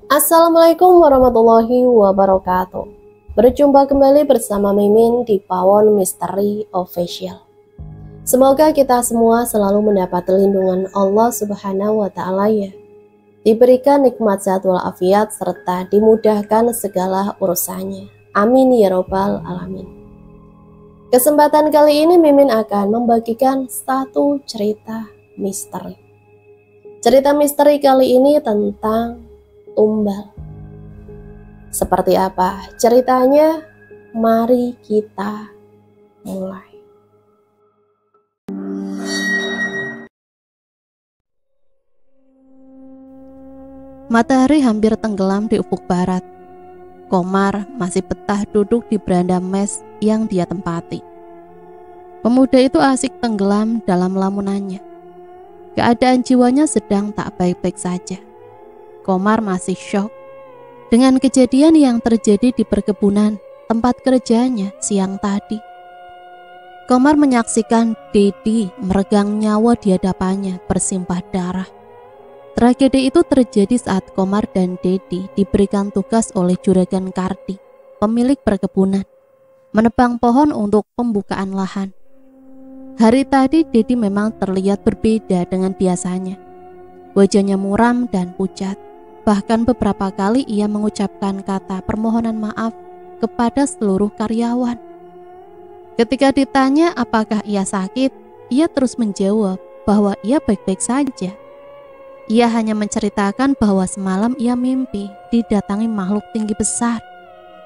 Assalamualaikum warahmatullahi wabarakatuh. Berjumpa kembali bersama Mimin di Pawon Misteri Official. Semoga kita semua selalu mendapat lindungan Allah Subhanahu wa Ta'ala ya. Diberikan nikmat sehat walafiat serta dimudahkan segala urusannya. Amin ya robbal alamin. Kesempatan kali ini Mimin akan membagikan satu cerita misteri. Cerita misteri kali ini tentang tumbal. Seperti apa ceritanya? Mari kita mulai. Matahari hampir tenggelam di ufuk barat. Komar masih betah duduk di beranda mes yang dia tempati. Pemuda itu asik tenggelam dalam lamunannya. Keadaan jiwanya sedang tak baik-baik saja. Komar masih syok dengan kejadian yang terjadi di perkebunan tempat kerjanya siang tadi. Komar menyaksikan Dedi meregang nyawa di hadapannya bersimpah darah. Tragedi itu terjadi saat Komar dan Dedi diberikan tugas oleh Juragan Kardi, pemilik perkebunan, menebang pohon untuk pembukaan lahan. Hari tadi Dedi memang terlihat berbeda dengan biasanya. Wajahnya muram dan pucat. Bahkan beberapa kali ia mengucapkan kata permohonan maaf kepada seluruh karyawan. Ketika ditanya apakah ia sakit, ia terus menjawab bahwa ia baik-baik saja. Ia hanya menceritakan bahwa semalam ia mimpi didatangi makhluk tinggi besar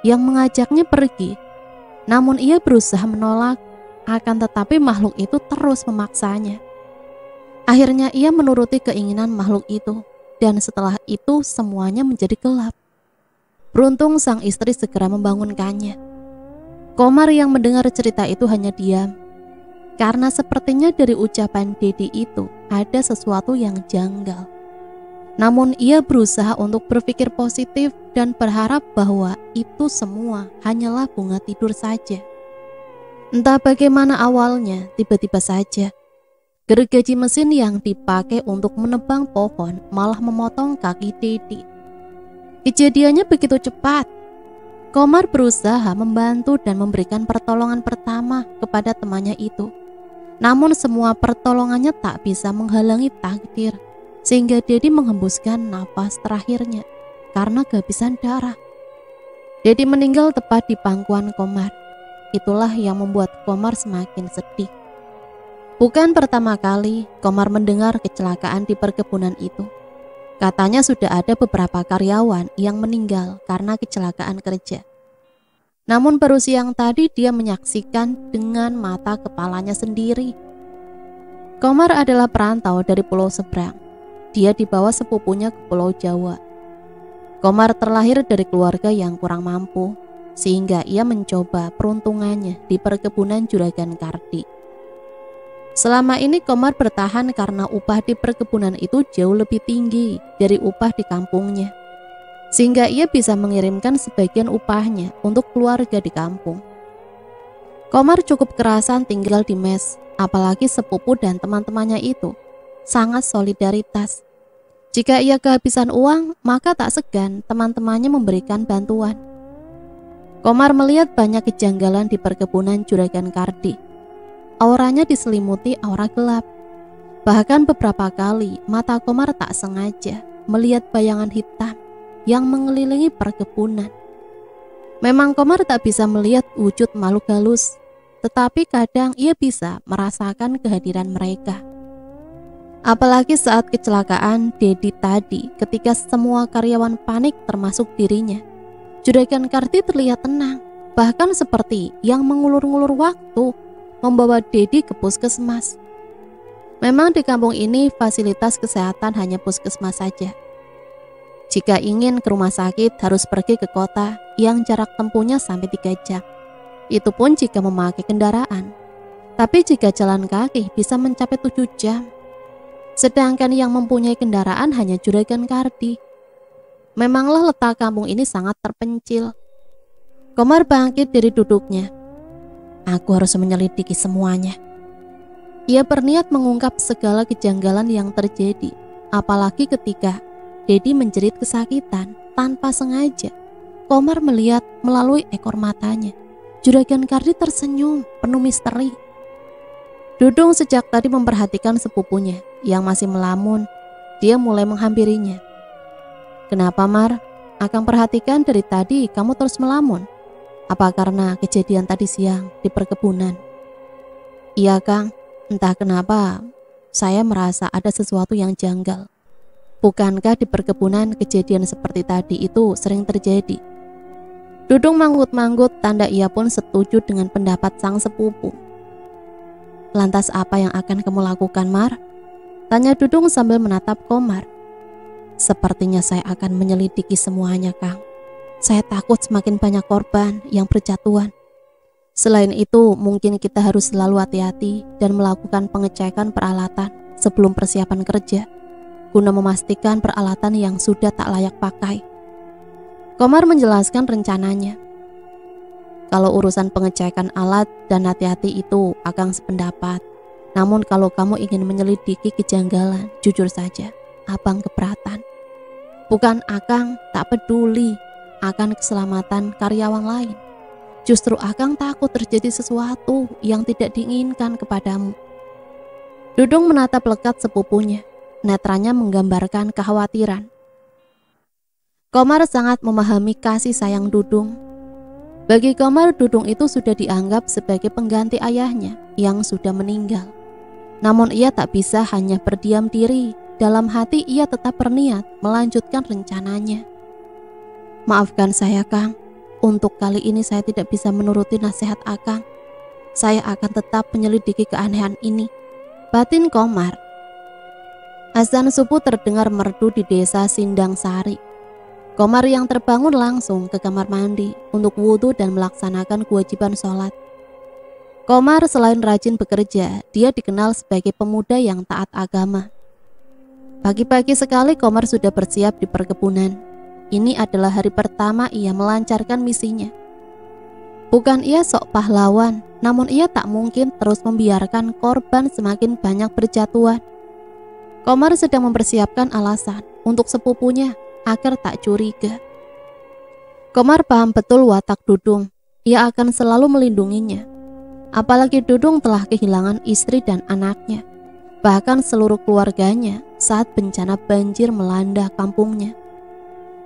yang mengajaknya pergi. Namun ia berusaha menolak, akan tetapi makhluk itu terus memaksanya. Akhirnya ia menuruti keinginan makhluk itu, dan setelah itu semuanya menjadi gelap. Beruntung sang istri segera membangunkannya. Komar yang mendengar cerita itu hanya diam, karena sepertinya dari ucapan Dedi itu ada sesuatu yang janggal. Namun ia berusaha untuk berpikir positif dan berharap bahwa itu semua hanyalah bunga tidur saja. Entah bagaimana awalnya, tiba-tiba saja gergaji mesin yang dipakai untuk menebang pohon malah memotong kaki Dedi. Kejadiannya begitu cepat. Komar berusaha membantu dan memberikan pertolongan pertama kepada temannya itu. Namun semua pertolongannya tak bisa menghalangi takdir, sehingga Dedi menghembuskan napas terakhirnya karena kehabisan darah. Dedi meninggal tepat di pangkuan Komar. Itulah yang membuat Komar semakin sedih. Bukan pertama kali Komar mendengar kecelakaan di perkebunan itu. Katanya sudah ada beberapa karyawan yang meninggal karena kecelakaan kerja. Namun baru siang tadi dia menyaksikan dengan mata kepalanya sendiri. Komar adalah perantau dari pulau seberang. Dia dibawa sepupunya ke Pulau Jawa. Komar terlahir dari keluarga yang kurang mampu, sehingga ia mencoba peruntungannya di perkebunan Juragan Kardi. Selama ini Komar bertahan karena upah di perkebunan itu jauh lebih tinggi dari upah di kampungnya, sehingga ia bisa mengirimkan sebagian upahnya untuk keluarga di kampung. Komar cukup kerasan tinggal di mes, apalagi sepupu dan teman-temannya itu sangat solidaritas. Jika ia kehabisan uang, maka tak segan teman-temannya memberikan bantuan. Komar melihat banyak kejanggalan di perkebunan Juragan Kardi. Auranya diselimuti aura gelap. Bahkan beberapa kali mata Komar tak sengaja melihat bayangan hitam yang mengelilingi perkebunan. Memang Komar tak bisa melihat wujud makhluk halus, tetapi kadang ia bisa merasakan kehadiran mereka. Apalagi saat kecelakaan Dedi tadi, ketika semua karyawan panik termasuk dirinya. Juragan Kardi terlihat tenang, bahkan seperti yang mengulur-ngulur waktu membawa Dedi ke puskesmas. Memang di kampung ini fasilitas kesehatan hanya puskesmas saja. Jika ingin ke rumah sakit harus pergi ke kota yang jarak tempuhnya sampai 3 jam. Itu pun jika memakai kendaraan. Tapi jika jalan kaki bisa mencapai 7 jam. Sedangkan yang mempunyai kendaraan hanya Juragan Kardi. Memanglah letak kampung ini sangat terpencil. Komar bangkit dari duduknya. Aku harus menyelidiki semuanya. Ia berniat mengungkap segala kejanggalan yang terjadi, apalagi ketika Dedi menjerit kesakitan tanpa sengaja. Komar melihat melalui ekor matanya. Juragan Kardi tersenyum penuh misteri. Dudung sejak tadi memperhatikan sepupunya yang masih melamun. Dia mulai menghampirinya. "Kenapa, Mar? Akang perhatikan dari tadi kamu terus melamun. Apa karena kejadian tadi siang di perkebunan?" "Iya, Kang. Entah kenapa saya merasa ada sesuatu yang janggal. Bukankah di perkebunan kejadian seperti tadi itu sering terjadi?" Dudung manggut-manggut, tanda ia pun setuju dengan pendapat sang sepupu. "Lantas apa yang akan kamu lakukan, Mar?" tanya Dudung sambil menatap Komar. "Sepertinya saya akan menyelidiki semuanya, Kang. Saya takut semakin banyak korban yang berjatuhan. Selain itu, mungkin kita harus selalu hati-hati dan melakukan pengecekan peralatan sebelum persiapan kerja, guna memastikan peralatan yang sudah tak layak pakai." Komar menjelaskan rencananya. "Kalau urusan pengecekan alat dan hati-hati itu Akang sependapat. Namun kalau kamu ingin menyelidiki kejanggalan, jujur saja, Abang keberatan. Bukan Akang tak peduli akan keselamatan karyawan lain. Justru Akang takut terjadi sesuatu yang tidak diinginkan kepadamu." Dudung menatap lekat sepupunya. Netranya menggambarkan kekhawatiran. Komar sangat memahami kasih sayang Dudung. Bagi Komar, Dudung itu sudah dianggap sebagai pengganti ayahnya yang sudah meninggal. Namun ia tak bisa hanya berdiam diri. Dalam hati ia tetap berniat melanjutkan rencananya. "Maafkan saya, Kang. Untuk kali ini saya tidak bisa menuruti nasihat Akang. Saya akan tetap menyelidiki keanehan ini," batin Komar. Azan subuh terdengar merdu di desa Sindang Sari. Komar yang terbangun langsung ke kamar mandi untuk wudhu dan melaksanakan kewajiban sholat. Komar selain rajin bekerja, dia dikenal sebagai pemuda yang taat agama. Pagi-pagi sekali Komar sudah bersiap di perkebunan. Ini adalah hari pertama ia melancarkan misinya. Bukan ia sok pahlawan, namun ia tak mungkin terus membiarkan korban semakin banyak berjatuhan. Komar sedang mempersiapkan alasan untuk sepupunya agar tak curiga. Komar paham betul watak Dudung. Ia akan selalu melindunginya. Apalagi Dudung telah kehilangan istri dan anaknya, bahkan seluruh keluarganya saat bencana banjir melanda kampungnya.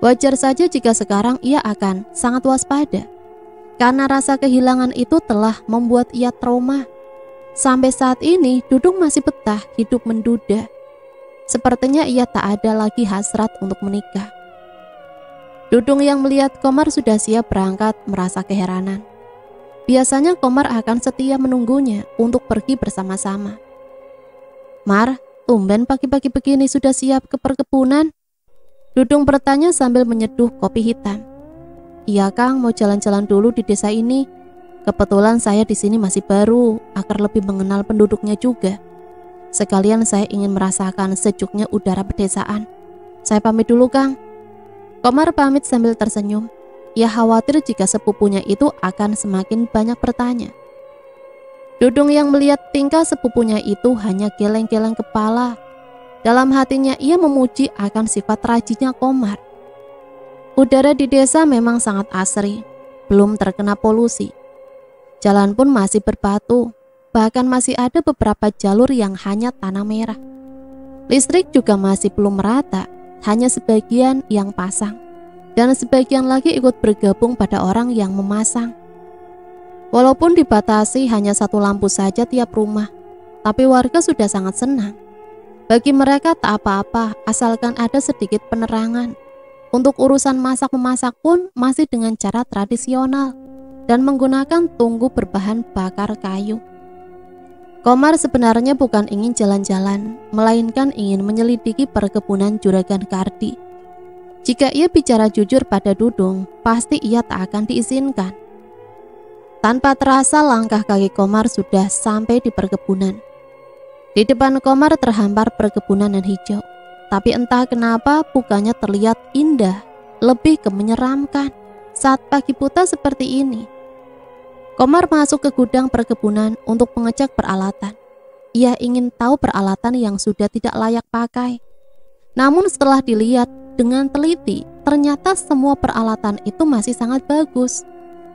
Wajar saja jika sekarang ia akan sangat waspada, karena rasa kehilangan itu telah membuat ia trauma. Sampai saat ini Dudung masih betah hidup menduda. Sepertinya ia tak ada lagi hasrat untuk menikah. Dudung yang melihat Komar sudah siap berangkat merasa keheranan. Biasanya Komar akan setia menunggunya untuk pergi bersama-sama. "Mar, tumben pagi-pagi begini sudah siap ke perkebunan?" Dudung bertanya sambil menyeduh kopi hitam. "Iya, Kang, mau jalan-jalan dulu di desa ini. Kebetulan saya di sini masih baru, agar lebih mengenal penduduknya juga. Sekalian saya ingin merasakan sejuknya udara pedesaan. Saya pamit dulu, Kang." Komar pamit sambil tersenyum. Ia khawatir jika sepupunya itu akan semakin banyak bertanya. Dudung yang melihat tingkah sepupunya itu hanya geleng-geleng kepala. Dalam hatinya ia memuji akan sifat rajinnya Komar. Udara di desa memang sangat asri, belum terkena polusi. Jalan pun masih berbatu, bahkan masih ada beberapa jalur yang hanya tanah merah. Listrik juga masih belum merata, hanya sebagian yang pasang, dan sebagian lagi ikut bergabung pada orang yang memasang. Walaupun dibatasi hanya satu lampu saja tiap rumah, tapi warga sudah sangat senang. Bagi mereka tak apa-apa asalkan ada sedikit penerangan. Untuk urusan masak-memasak pun masih dengan cara tradisional dan menggunakan tungku berbahan bakar kayu. Komar sebenarnya bukan ingin jalan-jalan, melainkan ingin menyelidiki perkebunan Juragan Kardi. Jika ia bicara jujur pada Dudung, pasti ia tak akan diizinkan. Tanpa terasa langkah kaki Komar sudah sampai di perkebunan. Di depan Komar terhampar perkebunan yang hijau, tapi entah kenapa bukannya terlihat indah, lebih ke menyeramkan saat pagi buta seperti ini. Komar masuk ke gudang perkebunan untuk mengecek peralatan. Ia ingin tahu peralatan yang sudah tidak layak pakai. Namun setelah dilihat, dengan teliti, ternyata semua peralatan itu masih sangat bagus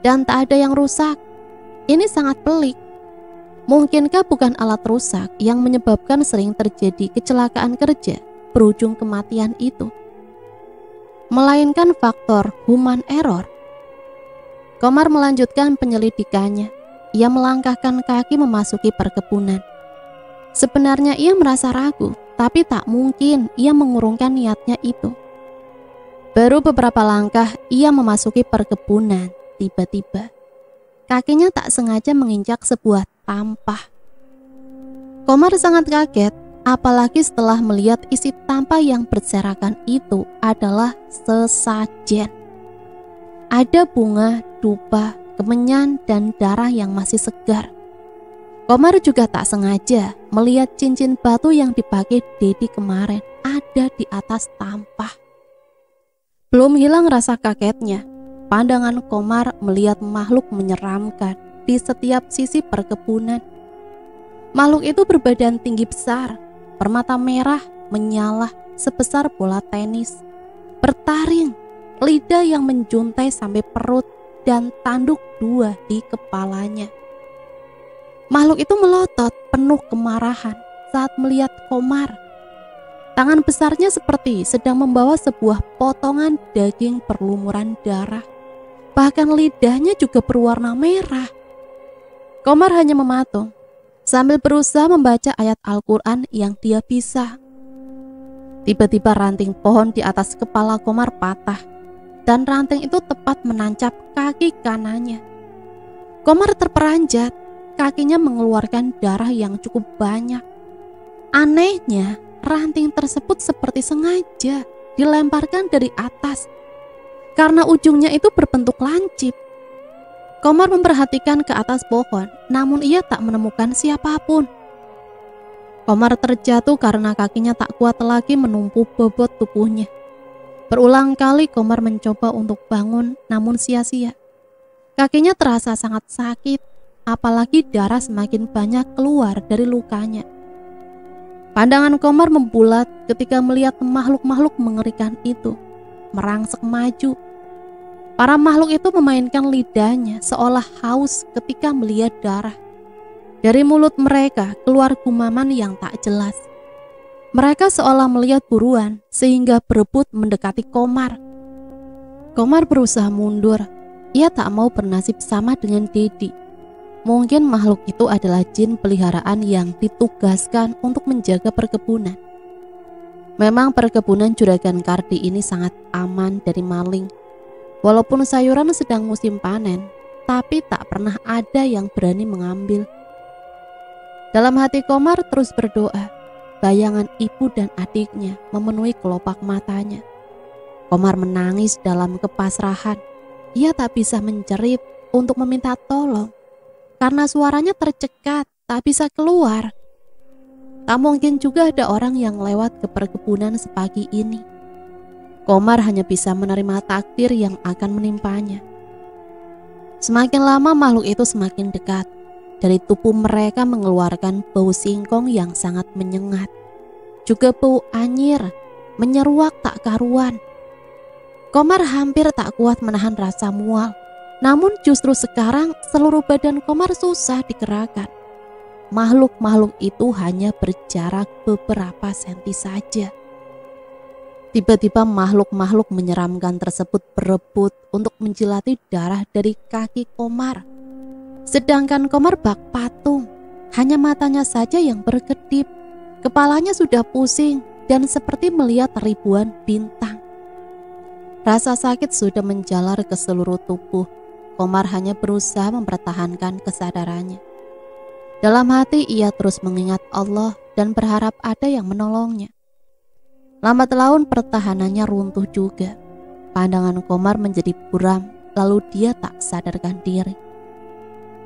dan tak ada yang rusak. Ini sangat pelik. Mungkinkah bukan alat rusak yang menyebabkan sering terjadi kecelakaan kerja berujung kematian itu, melainkan faktor human error? Komar melanjutkan penyelidikannya. Ia melangkahkan kaki memasuki perkebunan. Sebenarnya ia merasa ragu, tapi tak mungkin ia mengurungkan niatnya itu. Baru beberapa langkah ia memasuki perkebunan, tiba-tiba kakinya tak sengaja menginjak sebuah tampah. Komar sangat kaget, apalagi setelah melihat isi tampah yang berserakan itu adalah sesajen. Ada bunga, dupa, kemenyan, dan darah yang masih segar. Komar juga tak sengaja melihat cincin batu yang dipakai Dedi kemarin ada di atas tampah. Belum hilang rasa kagetnya, pandangan Komar melihat makhluk menyeramkan di setiap sisi perkebunan. Makhluk itu berbadan tinggi besar, permata merah menyala sebesar bola tenis, bertaring, lidah yang menjuntai sampai perut, dan tanduk 2 di kepalanya. Makhluk itu melotot penuh kemarahan saat melihat Komar. Tangan besarnya seperti sedang membawa sebuah potongan daging berlumuran darah. Bahkan lidahnya juga berwarna merah. Komar hanya mematung sambil berusaha membaca ayat Al-Quran yang dia bisa. Tiba-tiba ranting pohon di atas kepala Komar patah, dan ranting itu tepat menancap kaki kanannya. Komar terperanjat, kakinya mengeluarkan darah yang cukup banyak. Anehnya, ranting tersebut seperti sengaja dilemparkan dari atas, karena ujungnya itu berbentuk lancip. Komar memperhatikan ke atas pohon, namun ia tak menemukan siapapun. Komar terjatuh karena kakinya tak kuat lagi menumpu bobot tubuhnya. Berulang kali Komar mencoba untuk bangun, namun sia-sia. Kakinya terasa sangat sakit, apalagi darah semakin banyak keluar dari lukanya. Pandangan Komar membulat ketika melihat makhluk-makhluk mengerikan itu merangsek maju. Para makhluk itu memainkan lidahnya seolah haus ketika melihat darah. Dari mulut mereka keluar gumaman yang tak jelas. Mereka seolah melihat buruan sehingga berebut mendekati Komar. Komar berusaha mundur. Ia tak mau bernasib sama dengan Dedi. Mungkin makhluk itu adalah jin peliharaan yang ditugaskan untuk menjaga perkebunan. Memang perkebunan Juragan Kardi ini sangat aman dari maling. Walaupun sayuran sedang musim panen, tapi tak pernah ada yang berani mengambil. Dalam hati Komar terus berdoa. Bayangan ibu dan adiknya memenuhi kelopak matanya. Komar menangis dalam kepasrahan. Ia tak bisa menjerit untuk meminta tolong, karena suaranya tercekat, tak bisa keluar. Tak mungkin juga ada orang yang lewat ke perkebunan sepagi ini. Komar hanya bisa menerima takdir yang akan menimpanya. Semakin lama makhluk itu semakin dekat. Dari tubuh mereka mengeluarkan bau singkong yang sangat menyengat. Juga bau anyir, menyeruak tak karuan. Komar hampir tak kuat menahan rasa mual. Namun justru sekarang seluruh badan Komar susah digerakkan. Makhluk-makhluk itu hanya berjarak beberapa senti saja. Tiba-tiba makhluk-makhluk menyeramkan tersebut berebut untuk menjilati darah dari kaki Komar. Sedangkan Komar bak patung, hanya matanya saja yang berkedip. Kepalanya sudah pusing dan seperti melihat ribuan bintang. Rasa sakit sudah menjalar ke seluruh tubuh. Komar hanya berusaha mempertahankan kesadarannya. Dalam hati ia terus mengingat Allah dan berharap ada yang menolongnya. Lambat laun pertahanannya runtuh juga. Pandangan Komar menjadi buram, lalu dia tak sadarkan diri.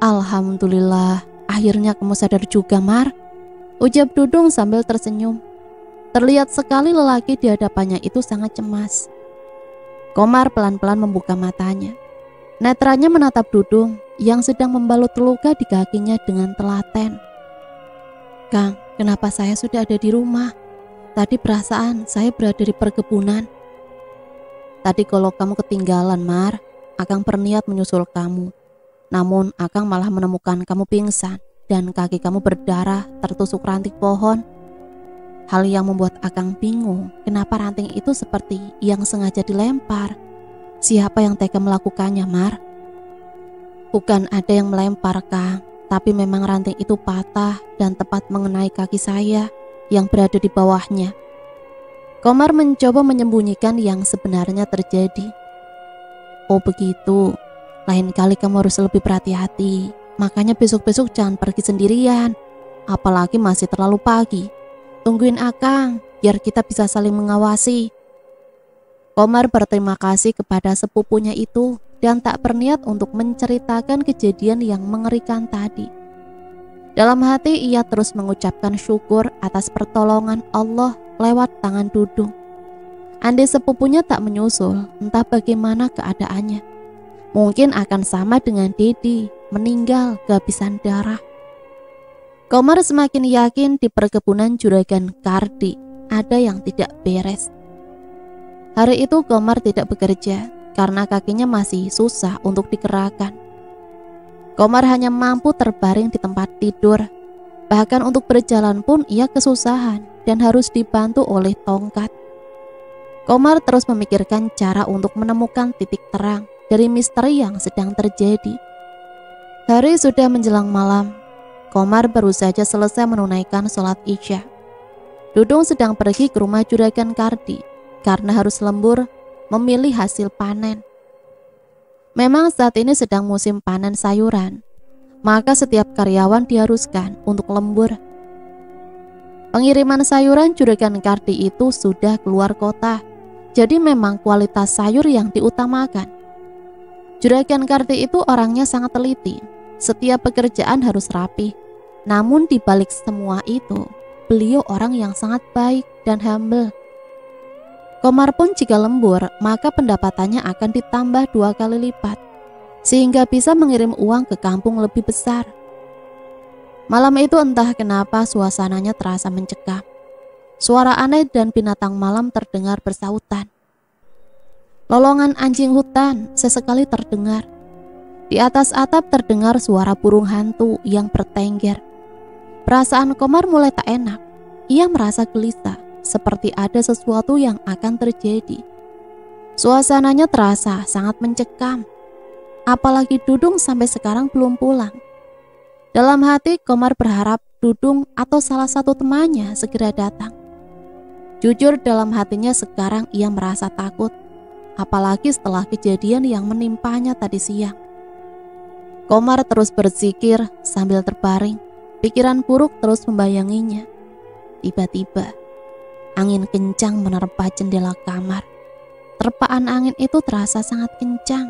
Alhamdulillah, akhirnya kamu sadar juga, Mar, ucap Dudung sambil tersenyum. Terlihat sekali lelaki di hadapannya itu sangat cemas. Komar pelan-pelan membuka matanya. Netranya menatap Dudung yang sedang membalut luka di kakinya dengan telaten. Kang, kenapa saya sudah ada di rumah? Tadi perasaan saya berada di perkebunan. Tadi kalau kamu ketinggalan, Mar, Akang berniat menyusul kamu. Namun Akang malah menemukan kamu pingsan dan kaki kamu berdarah tertusuk ranting pohon. Hal yang membuat Akang bingung, kenapa ranting itu seperti yang sengaja dilempar. Siapa yang tega melakukannya, Mar? Bukan ada yang melempar, Kang, tapi memang ranting itu patah dan tepat mengenai kaki saya yang berada di bawahnya. Komar mencoba menyembunyikan yang sebenarnya terjadi. Oh begitu, lain kali kamu harus lebih berhati-hati. Makanya besok-besok jangan pergi sendirian, apalagi masih terlalu pagi. Tungguin Akang, biar kita bisa saling mengawasi. Komar berterima kasih kepada sepupunya itu dan tak berniat untuk menceritakan kejadian yang mengerikan tadi. Dalam hati ia terus mengucapkan syukur atas pertolongan Allah lewat tangan Dudung. Andai sepupunya tak menyusul, entah bagaimana keadaannya. Mungkin akan sama dengan Dedi, meninggal kehabisan darah. Komar semakin yakin di perkebunan Juragan Kardi ada yang tidak beres. Hari itu Komar tidak bekerja karena kakinya masih susah untuk digerakkan. Komar hanya mampu terbaring di tempat tidur. Bahkan untuk berjalan pun ia kesusahan dan harus dibantu oleh tongkat. Komar terus memikirkan cara untuk menemukan titik terang dari misteri yang sedang terjadi. Hari sudah menjelang malam. Komar baru saja selesai menunaikan sholat Isya. Dudung sedang pergi ke rumah Juragan Kardi karena harus lembur memilih hasil panen. Memang saat ini sedang musim panen sayuran, maka setiap karyawan diharuskan untuk lembur. Pengiriman sayuran Juragan Kardi itu sudah keluar kota, jadi memang kualitas sayur yang diutamakan. Juragan Kardi itu orangnya sangat teliti, setiap pekerjaan harus rapi. Namun di balik semua itu, beliau orang yang sangat baik dan humble. Komar pun jika lembur, maka pendapatannya akan ditambah 2 kali lipat, sehingga bisa mengirim uang ke kampung lebih besar. Malam itu entah kenapa suasananya terasa mencekam. Suara aneh dan binatang malam terdengar bersautan. Lolongan anjing hutan sesekali terdengar. Di atas atap terdengar suara burung hantu yang bertengger. Perasaan Komar mulai tak enak. Ia merasa gelisah, seperti ada sesuatu yang akan terjadi. Suasananya terasa sangat mencekam. Apalagi Dudung sampai sekarang belum pulang. Dalam hati Komar berharap Dudung atau salah satu temannya segera datang. Jujur dalam hatinya sekarang ia merasa takut, apalagi setelah kejadian yang menimpanya tadi siang. Komar terus berzikir sambil terbaring. Pikiran buruk terus membayanginya. Tiba-tiba angin kencang menerpa jendela kamar. Terpaan angin itu terasa sangat kencang.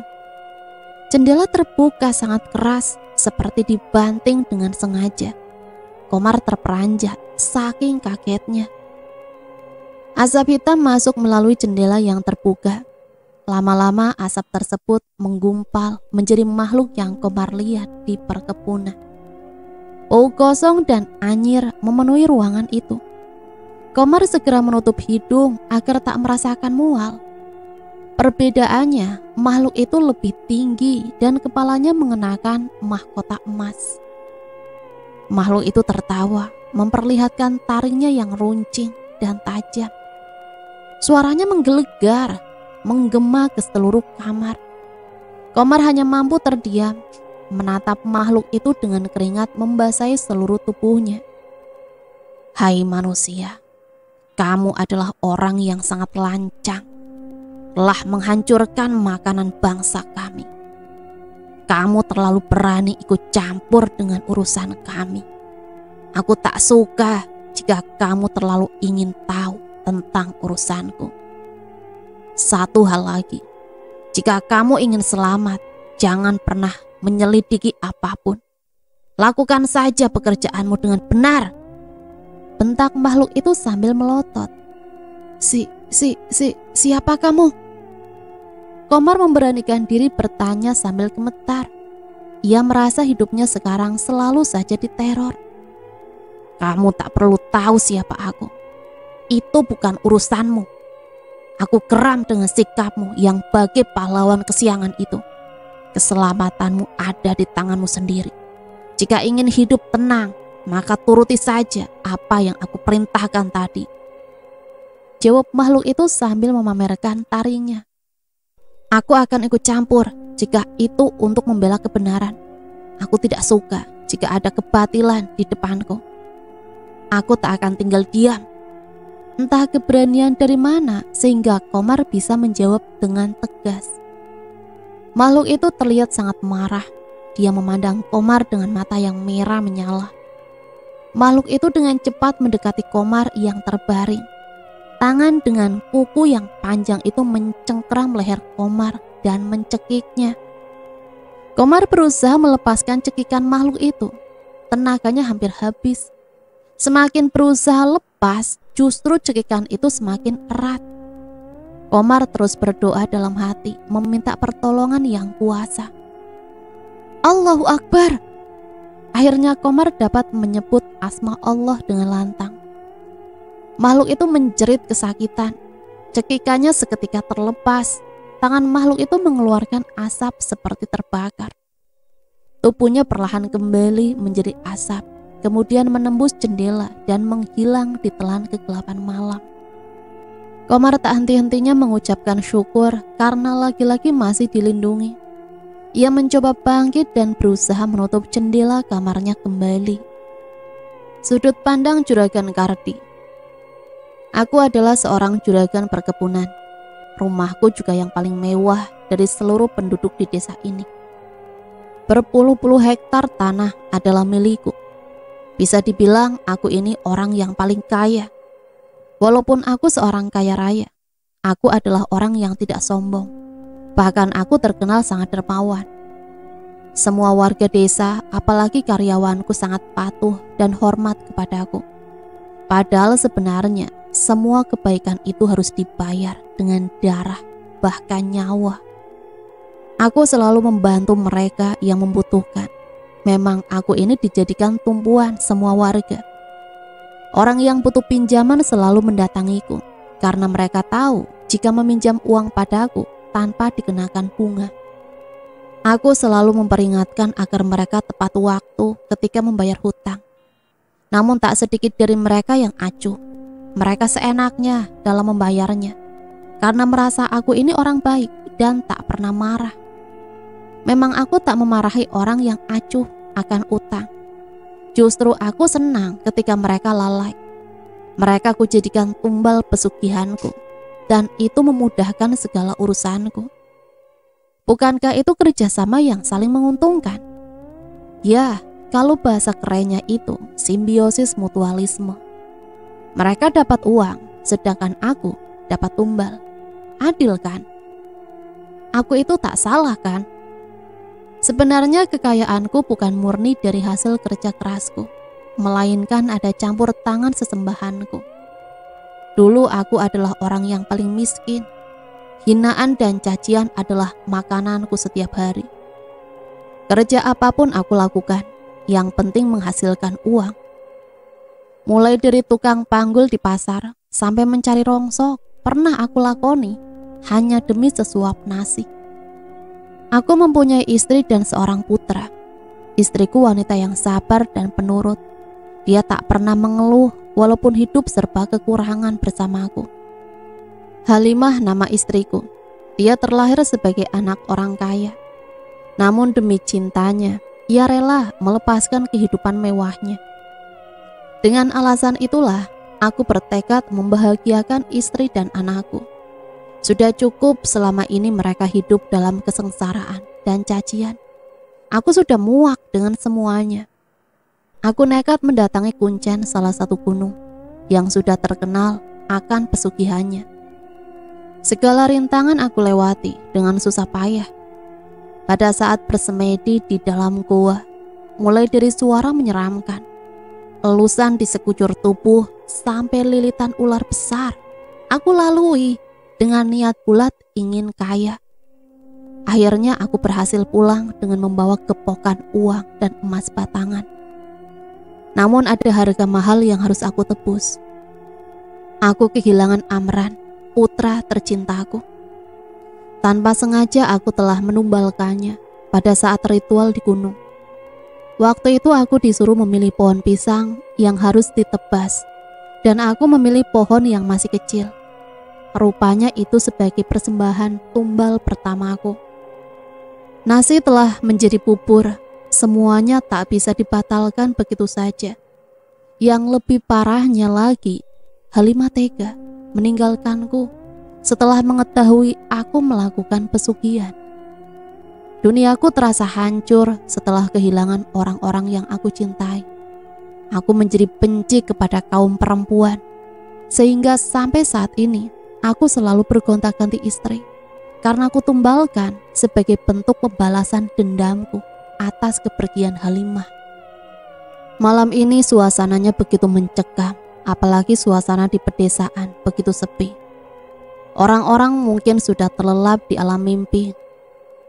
Jendela terbuka sangat keras, seperti dibanting dengan sengaja. Komar terperanjat saking kagetnya. Asap hitam masuk melalui jendela yang terbuka. Lama-lama asap tersebut menggumpal menjadi makhluk yang Komar lihat di perkebunan. Bau gosong dan anyir memenuhi ruangan itu. Komar segera menutup hidung agar tak merasakan mual. Perbedaannya, makhluk itu lebih tinggi dan kepalanya mengenakan mahkota emas. Makhluk itu tertawa, memperlihatkan taringnya yang runcing dan tajam. Suaranya menggelegar, menggema ke seluruh kamar. Komar hanya mampu terdiam, menatap makhluk itu dengan keringat membasahi seluruh tubuhnya. Hai manusia, kamu adalah orang yang sangat lancang, telah menghancurkan makanan bangsa kami. Kamu terlalu berani ikut campur dengan urusan kami. Aku tak suka jika kamu terlalu ingin tahu tentang urusanku. Satu hal lagi, jika kamu ingin selamat, jangan pernah menyelidiki apapun. Lakukan saja pekerjaanmu dengan benar. Bentak makhluk itu sambil melotot. Siapa kamu? Komar memberanikan diri bertanya sambil gemetar. Ia merasa hidupnya sekarang selalu saja diteror. Kamu tak perlu tahu siapa aku. Itu bukan urusanmu. Aku geram dengan sikapmu yang bagai pahlawan kesiangan itu. Keselamatanmu ada di tanganmu sendiri. Jika ingin hidup tenang, maka turuti saja apa yang aku perintahkan tadi. Jawab makhluk itu sambil memamerkan taringnya. Aku akan ikut campur jika itu untuk membela kebenaran. Aku tidak suka jika ada kebatilan di depanku. Aku tak akan tinggal diam. Entah keberanian dari mana sehingga Komar bisa menjawab dengan tegas. Makhluk itu terlihat sangat marah. Dia memandang Komar dengan mata yang merah menyala. Makhluk itu dengan cepat mendekati Komar yang terbaring. Tangan dengan kuku yang panjang itu mencengkram leher Komar dan mencekiknya. Komar berusaha melepaskan cekikan makhluk itu. Tenaganya hampir habis. Semakin berusaha lepas, justru cekikan itu semakin erat. Komar terus berdoa dalam hati, meminta pertolongan yang kuasa. Allahu Akbar. Akhirnya Komar dapat menyebut asma Allah dengan lantang. Makhluk itu menjerit kesakitan. Cekikannya seketika terlepas. Tangan makhluk itu mengeluarkan asap seperti terbakar. Tubuhnya perlahan kembali menjadi asap, kemudian menembus jendela dan menghilang di telan kegelapan malam. Komar tak henti-hentinya mengucapkan syukur karena lagi-lagi masih dilindungi. Ia mencoba bangkit dan berusaha menutup jendela kamarnya kembali. Sudut pandang Juragan Kardi. Aku adalah seorang juragan perkebunan. Rumahku juga yang paling mewah dari seluruh penduduk di desa ini. Berpuluh-puluh hektar tanah adalah milikku. Bisa dibilang aku ini orang yang paling kaya. Walaupun aku seorang kaya raya, aku adalah orang yang tidak sombong. Bahkan aku terkenal sangat dermawan. Semua warga desa, apalagi karyawanku sangat patuh dan hormat kepadaku. Padahal sebenarnya semua kebaikan itu harus dibayar dengan darah, bahkan nyawa. Aku selalu membantu mereka yang membutuhkan. Memang aku ini dijadikan tumpuan semua warga. Orang yang butuh pinjaman selalu mendatangiku, karena mereka tahu jika meminjam uang padaku tanpa dikenakan bunga. Aku selalu memperingatkan agar mereka tepat waktu ketika membayar hutang. Namun tak sedikit dari mereka yang acuh. Mereka seenaknya dalam membayarnya, karena merasa aku ini orang baik dan tak pernah marah. Memang aku tak memarahi orang yang acuh akan utang. Justru aku senang ketika mereka lalai. Mereka kujadikan tumbal pesugihanku, dan itu memudahkan segala urusanku. Bukankah itu kerjasama yang saling menguntungkan? Ya, kalau bahasa kerennya itu simbiosis mutualisme. Mereka dapat uang, sedangkan aku dapat tumbal. Adil kan? Aku itu tak salah kan? Sebenarnya kekayaanku bukan murni dari hasil kerja kerasku, melainkan ada campur tangan sesembahanku. Dulu aku adalah orang yang paling miskin. Hinaan dan cacian adalah makananku setiap hari. Kerja apapun aku lakukan, yang penting menghasilkan uang. Mulai dari tukang panggul di pasar sampai mencari rongsok pernah aku lakoni hanya demi sesuap nasi. Aku mempunyai istri dan seorang putra. Istriku wanita yang sabar dan penurut. Dia tak pernah mengeluh walaupun hidup serba kekurangan bersamaku. Halimah nama istriku. Dia terlahir sebagai anak orang kaya. Namun demi cintanya, ia rela melepaskan kehidupan mewahnya. Dengan alasan itulah, aku bertekad membahagiakan istri dan anakku. Sudah cukup selama ini mereka hidup dalam kesengsaraan dan cacian. Aku sudah muak dengan semuanya. Aku nekat mendatangi Kuncen, salah satu gunung yang sudah terkenal akan pesugihannya. Segala rintangan aku lewati dengan susah payah. Pada saat bersemedi di dalam gua, mulai dari suara menyeramkan, elusan di sekujur tubuh sampai lilitan ular besar, aku lalui dengan niat bulat ingin kaya. Akhirnya aku berhasil pulang dengan membawa gepokan uang dan emas batangan. Namun ada harga mahal yang harus aku tebus. Aku kehilangan Amran, putra tercintaku. Tanpa sengaja aku telah menumbalkannya pada saat ritual di gunung. Waktu itu aku disuruh memilih pohon pisang yang harus ditebas, dan aku memilih pohon yang masih kecil. Rupanya itu sebagai persembahan tumbal pertamaku. Nasi telah menjadi bubur, semuanya tak bisa dibatalkan begitu saja. Yang lebih parahnya lagi, Halimah tega meninggalkanku setelah mengetahui aku melakukan pesugihan. Duniaku terasa hancur setelah kehilangan orang-orang yang aku cintai. Aku menjadi benci kepada kaum perempuan, sehingga sampai saat ini aku selalu bergonta-ganti istri karena aku tumbalkan sebagai bentuk pembalasan dendamku atas kepergian Halimah. Malam ini suasananya begitu mencekam, apalagi suasana di pedesaan begitu sepi. Orang-orang mungkin sudah terlelap di alam mimpi.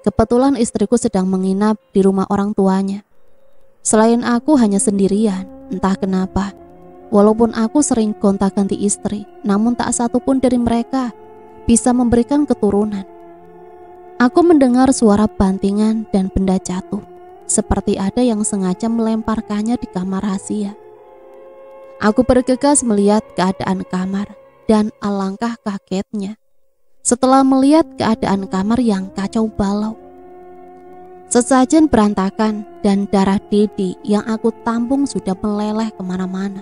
Kebetulan istriku sedang menginap di rumah orang tuanya. Selain aku hanya sendirian, entah kenapa. Walaupun aku sering gonta-ganti istri, namun tak satu pun dari mereka bisa memberikan keturunan. Aku mendengar suara bantingan dan benda jatuh, seperti ada yang sengaja melemparkannya di kamar rahasia. Aku bergegas melihat keadaan kamar, dan alangkah kagetnya setelah melihat keadaan kamar yang kacau balau. Sesajen berantakan dan darah Dedi yang aku tampung sudah meleleh kemana-mana.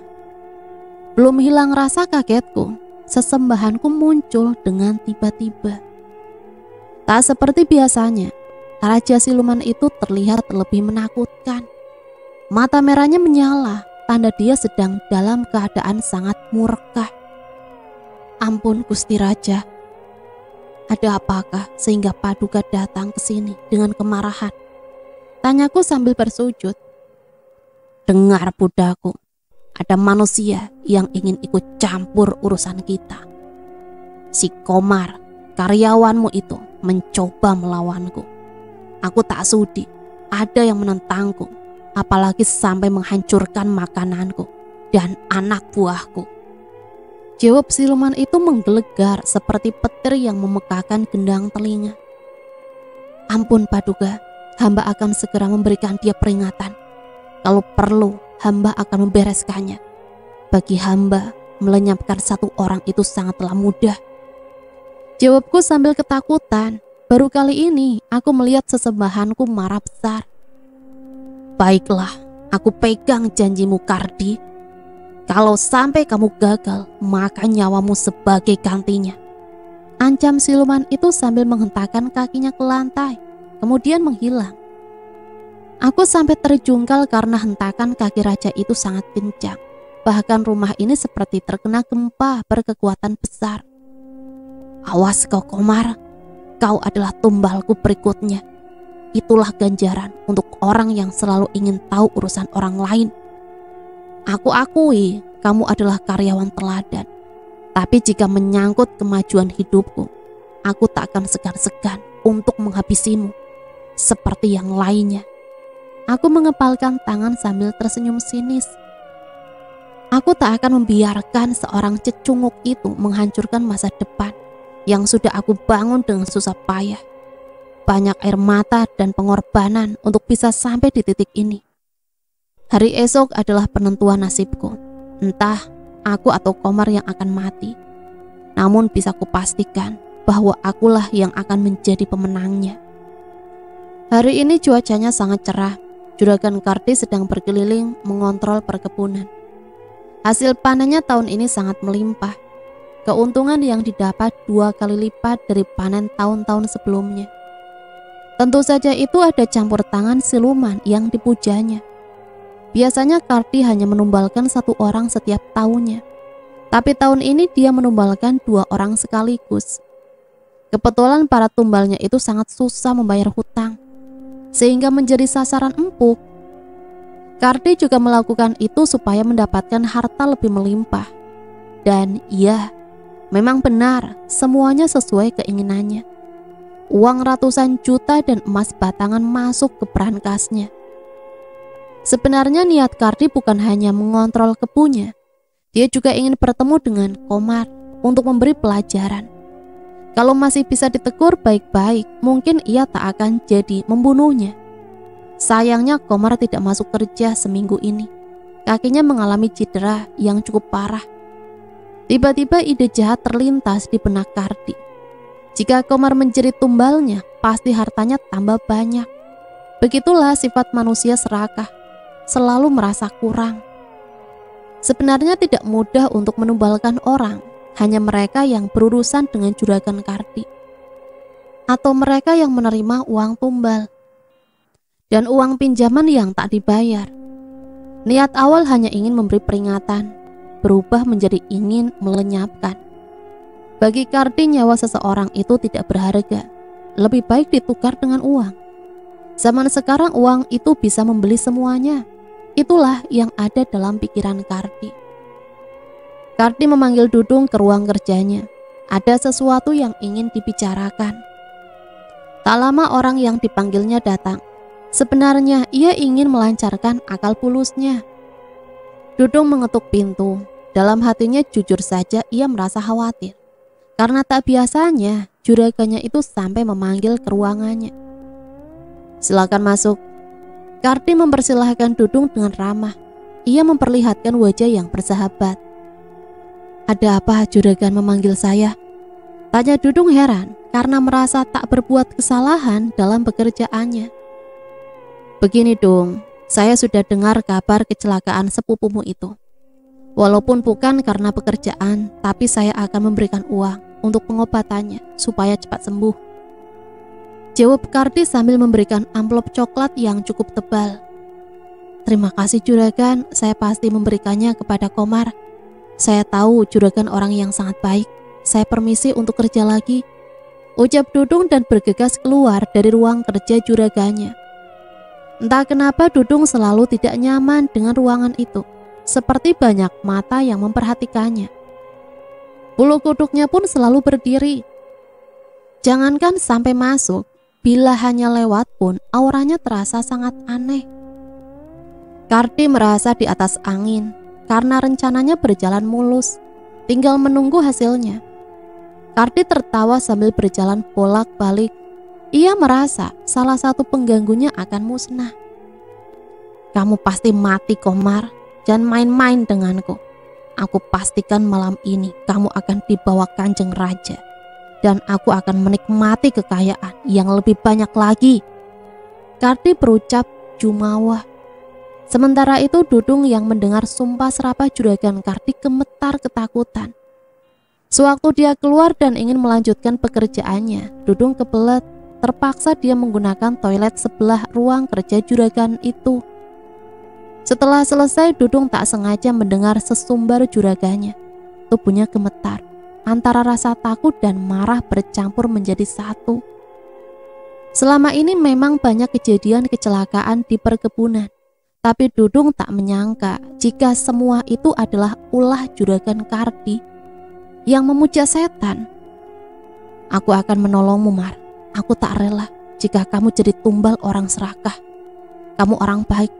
Belum hilang rasa kagetku, sesembahanku muncul dengan tiba-tiba. Tak seperti biasanya, Raja Siluman itu terlihat lebih menakutkan. Mata merahnya menyala, tanda dia sedang dalam keadaan sangat murka. Ampun Gusti Raja, ada apakah sehingga Paduka datang ke sini dengan kemarahan? Tanyaku sambil bersujud. Dengar budaku, ada manusia yang ingin ikut campur urusan kita. Si Komar, karyawanmu itu, mencoba melawanku. Aku tak sudi, ada yang menentangku, apalagi sampai menghancurkan makananku dan anak buahku. Jawab siluman itu menggelegar seperti petir yang memekakkan gendang telinga. Ampun Paduka, hamba akan segera memberikan dia peringatan. Kalau perlu, hamba akan membereskannya. Bagi hamba, melenyapkan satu orang itu sangatlah mudah. Jawabku sambil ketakutan. Baru kali ini aku melihat sesembahanku marah besar. Baiklah, aku pegang janjimu Kardi. Kalau sampai kamu gagal, maka nyawamu sebagai gantinya. Ancam siluman itu sambil menghentakkan kakinya ke lantai, kemudian menghilang. Aku sampai terjungkal karena hentakan kaki raja itu sangat kencang. Bahkan rumah ini seperti terkena gempa berkekuatan besar. Awas kau Komar, kau adalah tumbalku berikutnya. Itulah ganjaran untuk orang yang selalu ingin tahu urusan orang lain. Aku akui kamu adalah karyawan teladan, tapi jika menyangkut kemajuan hidupku, aku tak akan segan-segan untuk menghabisimu seperti yang lainnya. Aku mengepalkan tangan sambil tersenyum sinis. Aku tak akan membiarkan seorang cecunguk itu menghancurkan masa depan yang sudah aku bangun dengan susah payah. Banyak air mata dan pengorbanan untuk bisa sampai di titik ini. Hari esok adalah penentuan nasibku. Entah aku atau Komar yang akan mati. Namun bisa kupastikan bahwa akulah yang akan menjadi pemenangnya. Hari ini cuacanya sangat cerah. Juragan Kardi sedang berkeliling mengontrol perkebunan. Hasil panennya tahun ini sangat melimpah. Keuntungan yang didapat 2 kali lipat dari panen tahun-tahun sebelumnya. Tentu saja itu ada campur tangan siluman yang dipujanya. Biasanya Kardi hanya menumbalkan 1 orang setiap tahunnya. Tapi tahun ini dia menumbalkan 2 orang sekaligus. Kebetulan para tumbalnya itu sangat susah membayar hutang, sehingga menjadi sasaran empuk. Kardi juga melakukan itu supaya mendapatkan harta lebih melimpah. Dan iya, memang benar, semuanya sesuai keinginannya. Uang ratusan juta dan emas batangan masuk ke brankasnya. Sebenarnya niat Kardi bukan hanya mengontrol kebunnya, dia juga ingin bertemu dengan Komar untuk memberi pelajaran Kalau masih bisa ditegur baik-baik, mungkin ia tak akan jadi membunuhnya. Sayangnya Komar tidak masuk kerja seminggu ini. Kakinya mengalami cedera yang cukup parah. Tiba-tiba ide jahat terlintas di benak Kardi. Jika Komar menjerit tumbalnya, pasti hartanya tambah banyak. Begitulah sifat manusia serakah, selalu merasa kurang. Sebenarnya tidak mudah untuk menumbalkan orang, hanya mereka yang berurusan dengan juragan Kardi, atau mereka yang menerima uang tumbal dan uang pinjaman yang tak dibayar. Niat awal hanya ingin memberi peringatan, berubah menjadi ingin melenyapkan. Bagi Kardi, nyawa seseorang itu tidak berharga, lebih baik ditukar dengan uang. Zaman sekarang uang itu bisa membeli semuanya. Itulah yang ada dalam pikiran Kardi. Kardi memanggil Dudung ke ruang kerjanya. Ada sesuatu yang ingin dibicarakan. Tak lama orang yang dipanggilnya datang. Sebenarnya ia ingin melancarkan akal bulusnya. Dudung mengetuk pintu. Dalam hatinya jujur saja ia merasa khawatir. Karena tak biasanya juraganya itu sampai memanggil ke ruangannya. Silakan masuk. Kardi mempersilahkan Dudung dengan ramah. Ia memperlihatkan wajah yang bersahabat. Ada apa juragan memanggil saya? Tanya Dudung heran karena merasa tak berbuat kesalahan dalam pekerjaannya. Begini Dung, saya sudah dengar kabar kecelakaan sepupumu itu. Walaupun bukan karena pekerjaan, tapi saya akan memberikan uang untuk pengobatannya supaya cepat sembuh. Jawab Kardi sambil memberikan amplop coklat yang cukup tebal. Terima kasih juragan, saya pasti memberikannya kepada Komar. Saya tahu juragan orang yang sangat baik. Saya permisi untuk kerja lagi, ucap Dudung dan bergegas keluar dari ruang kerja juraganya. Entah kenapa Dudung selalu tidak nyaman dengan ruangan itu, seperti banyak mata yang memperhatikannya. Bulu kuduknya pun selalu berdiri. Jangankan sampai masuk, bila hanya lewat pun auranya terasa sangat aneh. Kardi merasa di atas angin karena rencananya berjalan mulus, tinggal menunggu hasilnya. Kardi tertawa sambil berjalan bolak-balik. Ia merasa salah satu pengganggunya akan musnah. Kamu pasti mati Komar, jangan main-main denganku. Aku pastikan malam ini kamu akan dibawa Kanjeng Raja, dan aku akan menikmati kekayaan yang lebih banyak lagi. Kardi berucap jumawah. Sementara itu Dudung yang mendengar sumpah serapah juragan Kardi gemetar ketakutan. Sewaktu dia keluar dan ingin melanjutkan pekerjaannya, Dudung kebelet. Terpaksa dia menggunakan toilet sebelah ruang kerja juragan itu. Setelah selesai, Dudung tak sengaja mendengar sesumbar juraganya. Tubuhnya gemetar, antara rasa takut dan marah bercampur menjadi satu. Selama ini memang banyak kejadian kecelakaan di perkebunan. Tapi Dudung tak menyangka jika semua itu adalah ulah juragan Kardi yang memuja setan. Aku akan menolongmu, Mar. Aku tak rela jika kamu jadi tumbal orang serakah. Kamu orang baik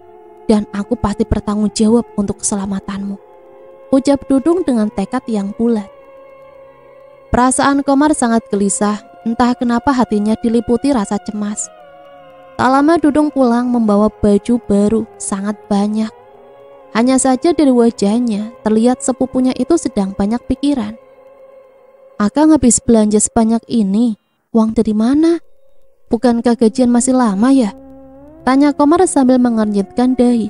dan aku pasti bertanggung jawab untuk keselamatanmu, ucap Dudung dengan tekad yang bulat. Perasaan Komar sangat gelisah, entah kenapa hatinya diliputi rasa cemas. Tak lama Dudung pulang membawa baju baru sangat banyak. Hanya saja dari wajahnya terlihat sepupunya itu sedang banyak pikiran. Akang habis belanja sebanyak ini, uang dari mana? Bukankah gajian masih lama ya? Tanya Komar sambil mengernyitkan dahi.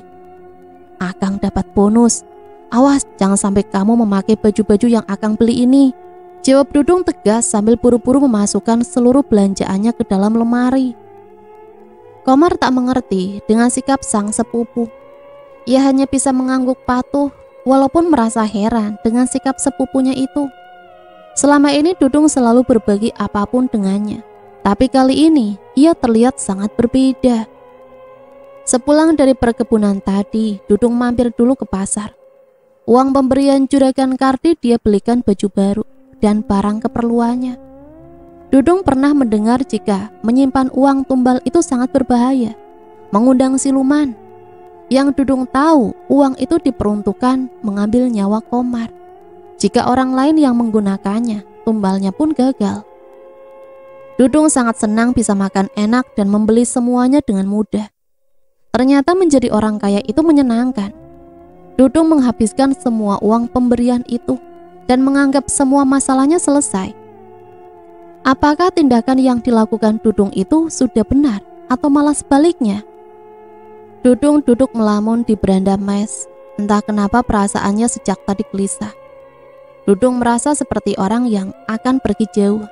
Akang dapat bonus. Awas jangan sampai kamu memakai baju-baju yang Akang beli ini, jawab Dudung tegas sambil buru-buru memasukkan seluruh belanjaannya ke dalam lemari. Komar tak mengerti dengan sikap sang sepupu. Ia hanya bisa mengangguk patuh walaupun merasa heran dengan sikap sepupunya itu. Selama ini Dudung selalu berbagi apapun dengannya, tapi kali ini ia terlihat sangat berbeda. Sepulang dari perkebunan tadi, Dudung mampir dulu ke pasar. Uang pemberian juragan Kardi dia belikan baju baru dan barang keperluannya. Dudung pernah mendengar jika menyimpan uang tumbal itu sangat berbahaya, mengundang siluman. Yang Dudung tahu, uang itu diperuntukkan mengambil nyawa Komar. Jika orang lain yang menggunakannya, tumbalnya pun gagal. Dudung sangat senang bisa makan enak dan membeli semuanya dengan mudah. Ternyata menjadi orang kaya itu menyenangkan. Dudung menghabiskan semua uang pemberian itu dan menganggap semua masalahnya selesai. Apakah tindakan yang dilakukan Dudung itu sudah benar atau malah sebaliknya? Dudung duduk melamun di beranda mes. Entah kenapa perasaannya sejak tadi gelisah. Dudung merasa seperti orang yang akan pergi jauh.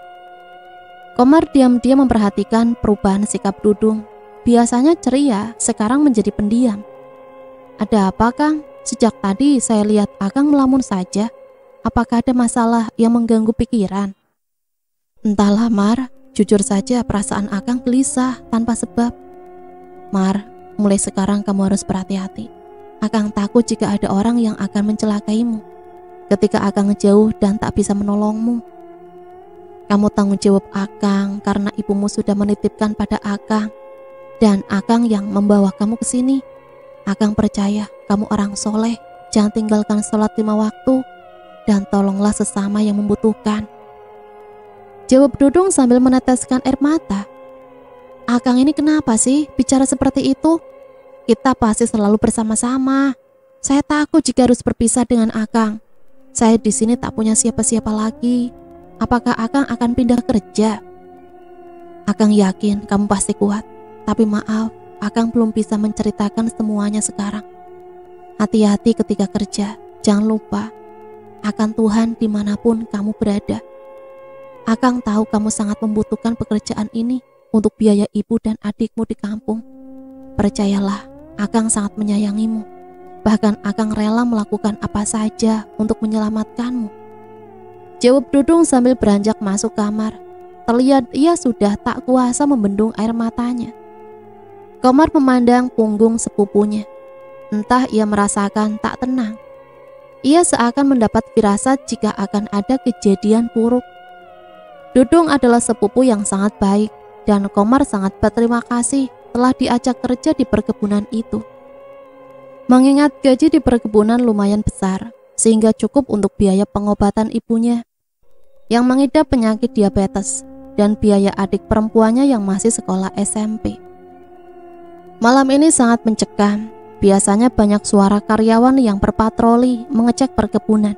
Komar diam-diam memperhatikan perubahan sikap Dudung. Biasanya ceria, sekarang menjadi pendiam. Ada apa, Kang? Sejak tadi saya lihat Akang melamun saja. Apakah ada masalah yang mengganggu pikiran? Entahlah, Mar. Jujur saja perasaan Akang gelisah tanpa sebab. Mar, mulai sekarang kamu harus berhati-hati. Akang takut jika ada orang yang akan mencelakaimu. Ketika Akang jauh dan tak bisa menolongmu. Kamu tanggung jawab Akang karena ibumu sudah menitipkan pada Akang. Dan Akang yang membawa kamu ke sini. Akang percaya kamu orang soleh. Jangan tinggalkan sholat 5 waktu. Dan tolonglah sesama yang membutuhkan. Jawab Dudung sambil meneteskan air mata. Akang ini kenapa sih bicara seperti itu? Kita pasti selalu bersama-sama. Saya takut jika harus berpisah dengan Akang. Saya di sini tak punya siapa-siapa lagi. Apakah Akang akan pindah kerja? Akang yakin kamu pasti kuat. Tapi maaf, Akang belum bisa menceritakan semuanya sekarang. Hati-hati ketika kerja. Jangan lupa akan Tuhan dimanapun kamu berada. Akang tahu kamu sangat membutuhkan pekerjaan ini untuk biaya ibu dan adikmu di kampung. Percayalah, Akang sangat menyayangimu. Bahkan Akang rela melakukan apa saja untuk menyelamatkanmu. Jawab Dudung sambil beranjak masuk kamar. Terlihat ia sudah tak kuasa membendung air matanya. Komar memandang punggung sepupunya. Entah ia merasakan tak tenang. Ia seakan mendapat firasat jika akan ada kejadian buruk. Dudung adalah sepupu yang sangat baik dan Komar sangat berterima kasih telah diajak kerja di perkebunan itu. Mengingat gaji di perkebunan lumayan besar, sehingga cukup untuk biaya pengobatan ibunya yang mengidap penyakit diabetes dan biaya adik perempuannya yang masih sekolah SMP. Malam ini sangat mencekam. Biasanya banyak suara karyawan yang berpatroli mengecek perkebunan.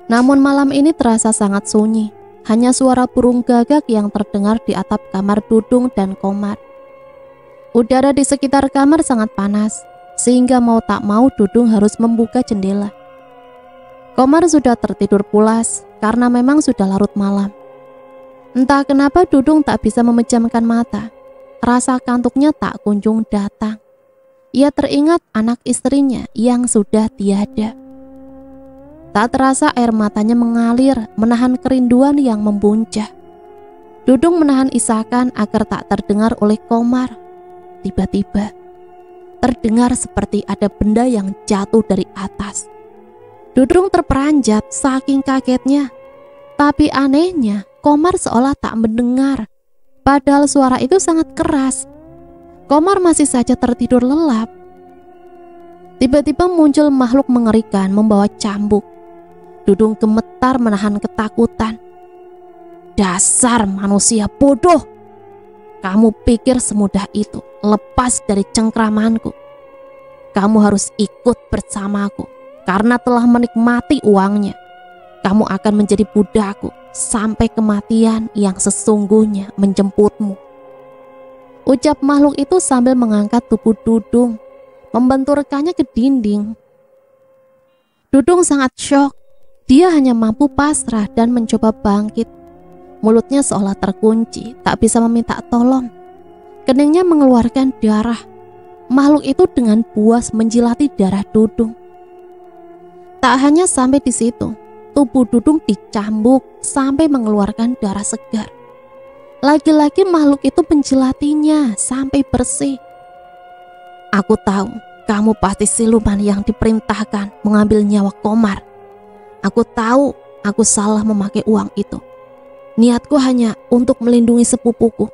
Namun malam ini terasa sangat sunyi. Hanya suara burung gagak yang terdengar di atap kamar Dudung dan Komar. Udara di sekitar kamar sangat panas, sehingga mau tak mau Dudung harus membuka jendela. Komar sudah tertidur pulas karena memang sudah larut malam. Entah kenapa Dudung tak bisa memejamkan mata. Rasa kantuknya tak kunjung datang. Ia teringat anak istrinya yang sudah tiada. Tak terasa air matanya mengalir menahan kerinduan yang membuncah. Dudung menahan isakan agar tak terdengar oleh Komar. Tiba-tiba terdengar seperti ada benda yang jatuh dari atas. Dudung terperanjat saking kagetnya. Tapi anehnya Komar seolah tak mendengar. Padahal suara itu sangat keras. Komar masih saja tertidur lelap. Tiba-tiba muncul makhluk mengerikan membawa cambuk. Dudung gemetar menahan ketakutan. Dasar manusia bodoh. Kamu pikir semudah itu lepas dari cengkramanku? Kamu harus ikut bersamaku. Karena telah menikmati uangnya, kamu akan menjadi budakku sampai kematian yang sesungguhnya menjemputmu. Ucap makhluk itu sambil mengangkat tubuh Dudung, membenturkannya ke dinding. Dudung sangat syok. Dia hanya mampu pasrah dan mencoba bangkit. Mulutnya seolah terkunci, tak bisa meminta tolong. Keningnya mengeluarkan darah. Makhluk itu dengan puas menjilati darah Dudung. Tak hanya sampai di situ, tubuh Dudung dicambuk sampai mengeluarkan darah segar. Lagi-lagi makhluk itu menjilatinya sampai bersih. Aku tahu kamu pasti siluman yang diperintahkan mengambil nyawa Komar. Aku tahu aku salah memakai uang itu. Niatku hanya untuk melindungi sepupuku.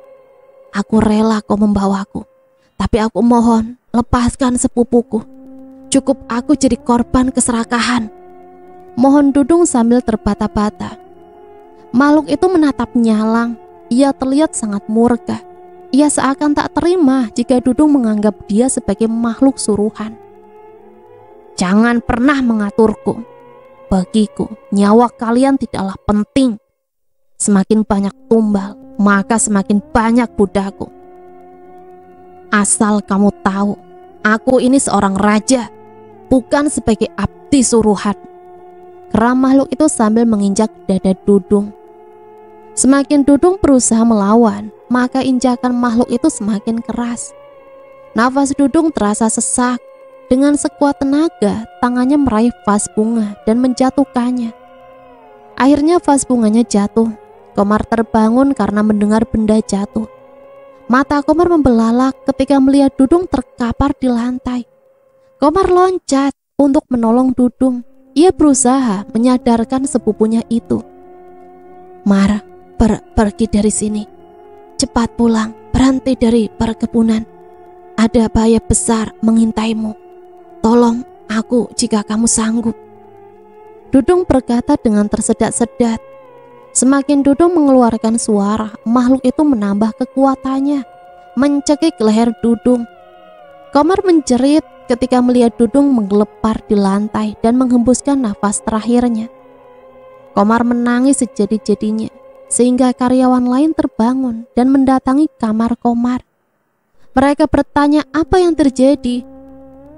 Aku rela kau membawaku. Tapi aku mohon lepaskan sepupuku. Cukup aku jadi korban keserakahan. Mohon Dudung sambil terbata-bata. Makhluk itu menatap nyalang. ia terlihat sangat murka. Ia seakan tak terima jika Dudung menganggap dia sebagai makhluk suruhan. Jangan pernah mengaturku. Bagiku, nyawa kalian tidaklah penting. Semakin banyak tumbal, maka semakin banyak budaku. Asal kamu tahu, aku ini seorang raja, bukan sebagai abdi suruhan. Geram makhluk itu sambil menginjak dada Dudung. Semakin Dudung berusaha melawan, maka injakan makhluk itu semakin keras. Nafas Dudung terasa sesak. Dengan sekuat tenaga, tangannya meraih vas bunga dan menjatuhkannya. Akhirnya vas bunganya jatuh. Komar terbangun karena mendengar benda jatuh. Mata Komar membelalak ketika melihat Dudung terkapar di lantai. Komar loncat untuk menolong Dudung. Ia berusaha menyadarkan sepupunya itu. Mar, pergi dari sini. Cepat pulang, berhenti dari perkebunan. Ada bahaya besar mengintaimu. Tolong aku jika kamu sanggup. Dudung berkata dengan tersedak-sedak. Semakin Dudung mengeluarkan suara, makhluk itu menambah kekuatannya, mencekik leher Dudung. Komar menjerit ketika melihat Dudung menggelepar di lantai dan menghembuskan nafas terakhirnya. Komar menangis sejadi-jadinya, sehingga karyawan lain terbangun dan mendatangi kamar Komar. Mereka bertanya apa yang terjadi.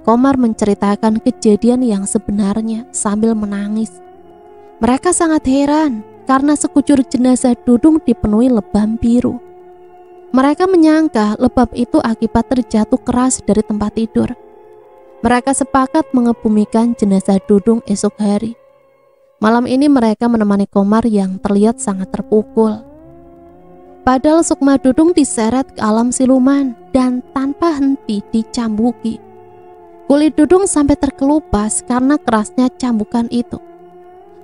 Komar menceritakan kejadian yang sebenarnya sambil menangis. Mereka sangat heran karena sekujur jenazah Dudung dipenuhi lebam biru. Mereka menyangka lebam itu akibat terjatuh keras dari tempat tidur. Mereka sepakat mengebumikan jenazah Dudung esok hari. Malam ini mereka menemani Komar yang terlihat sangat terpukul. Padahal sukma Dudung diseret ke alam siluman dan tanpa henti dicambuki. Kulit Dudung sampai terkelupas karena kerasnya cambukan itu.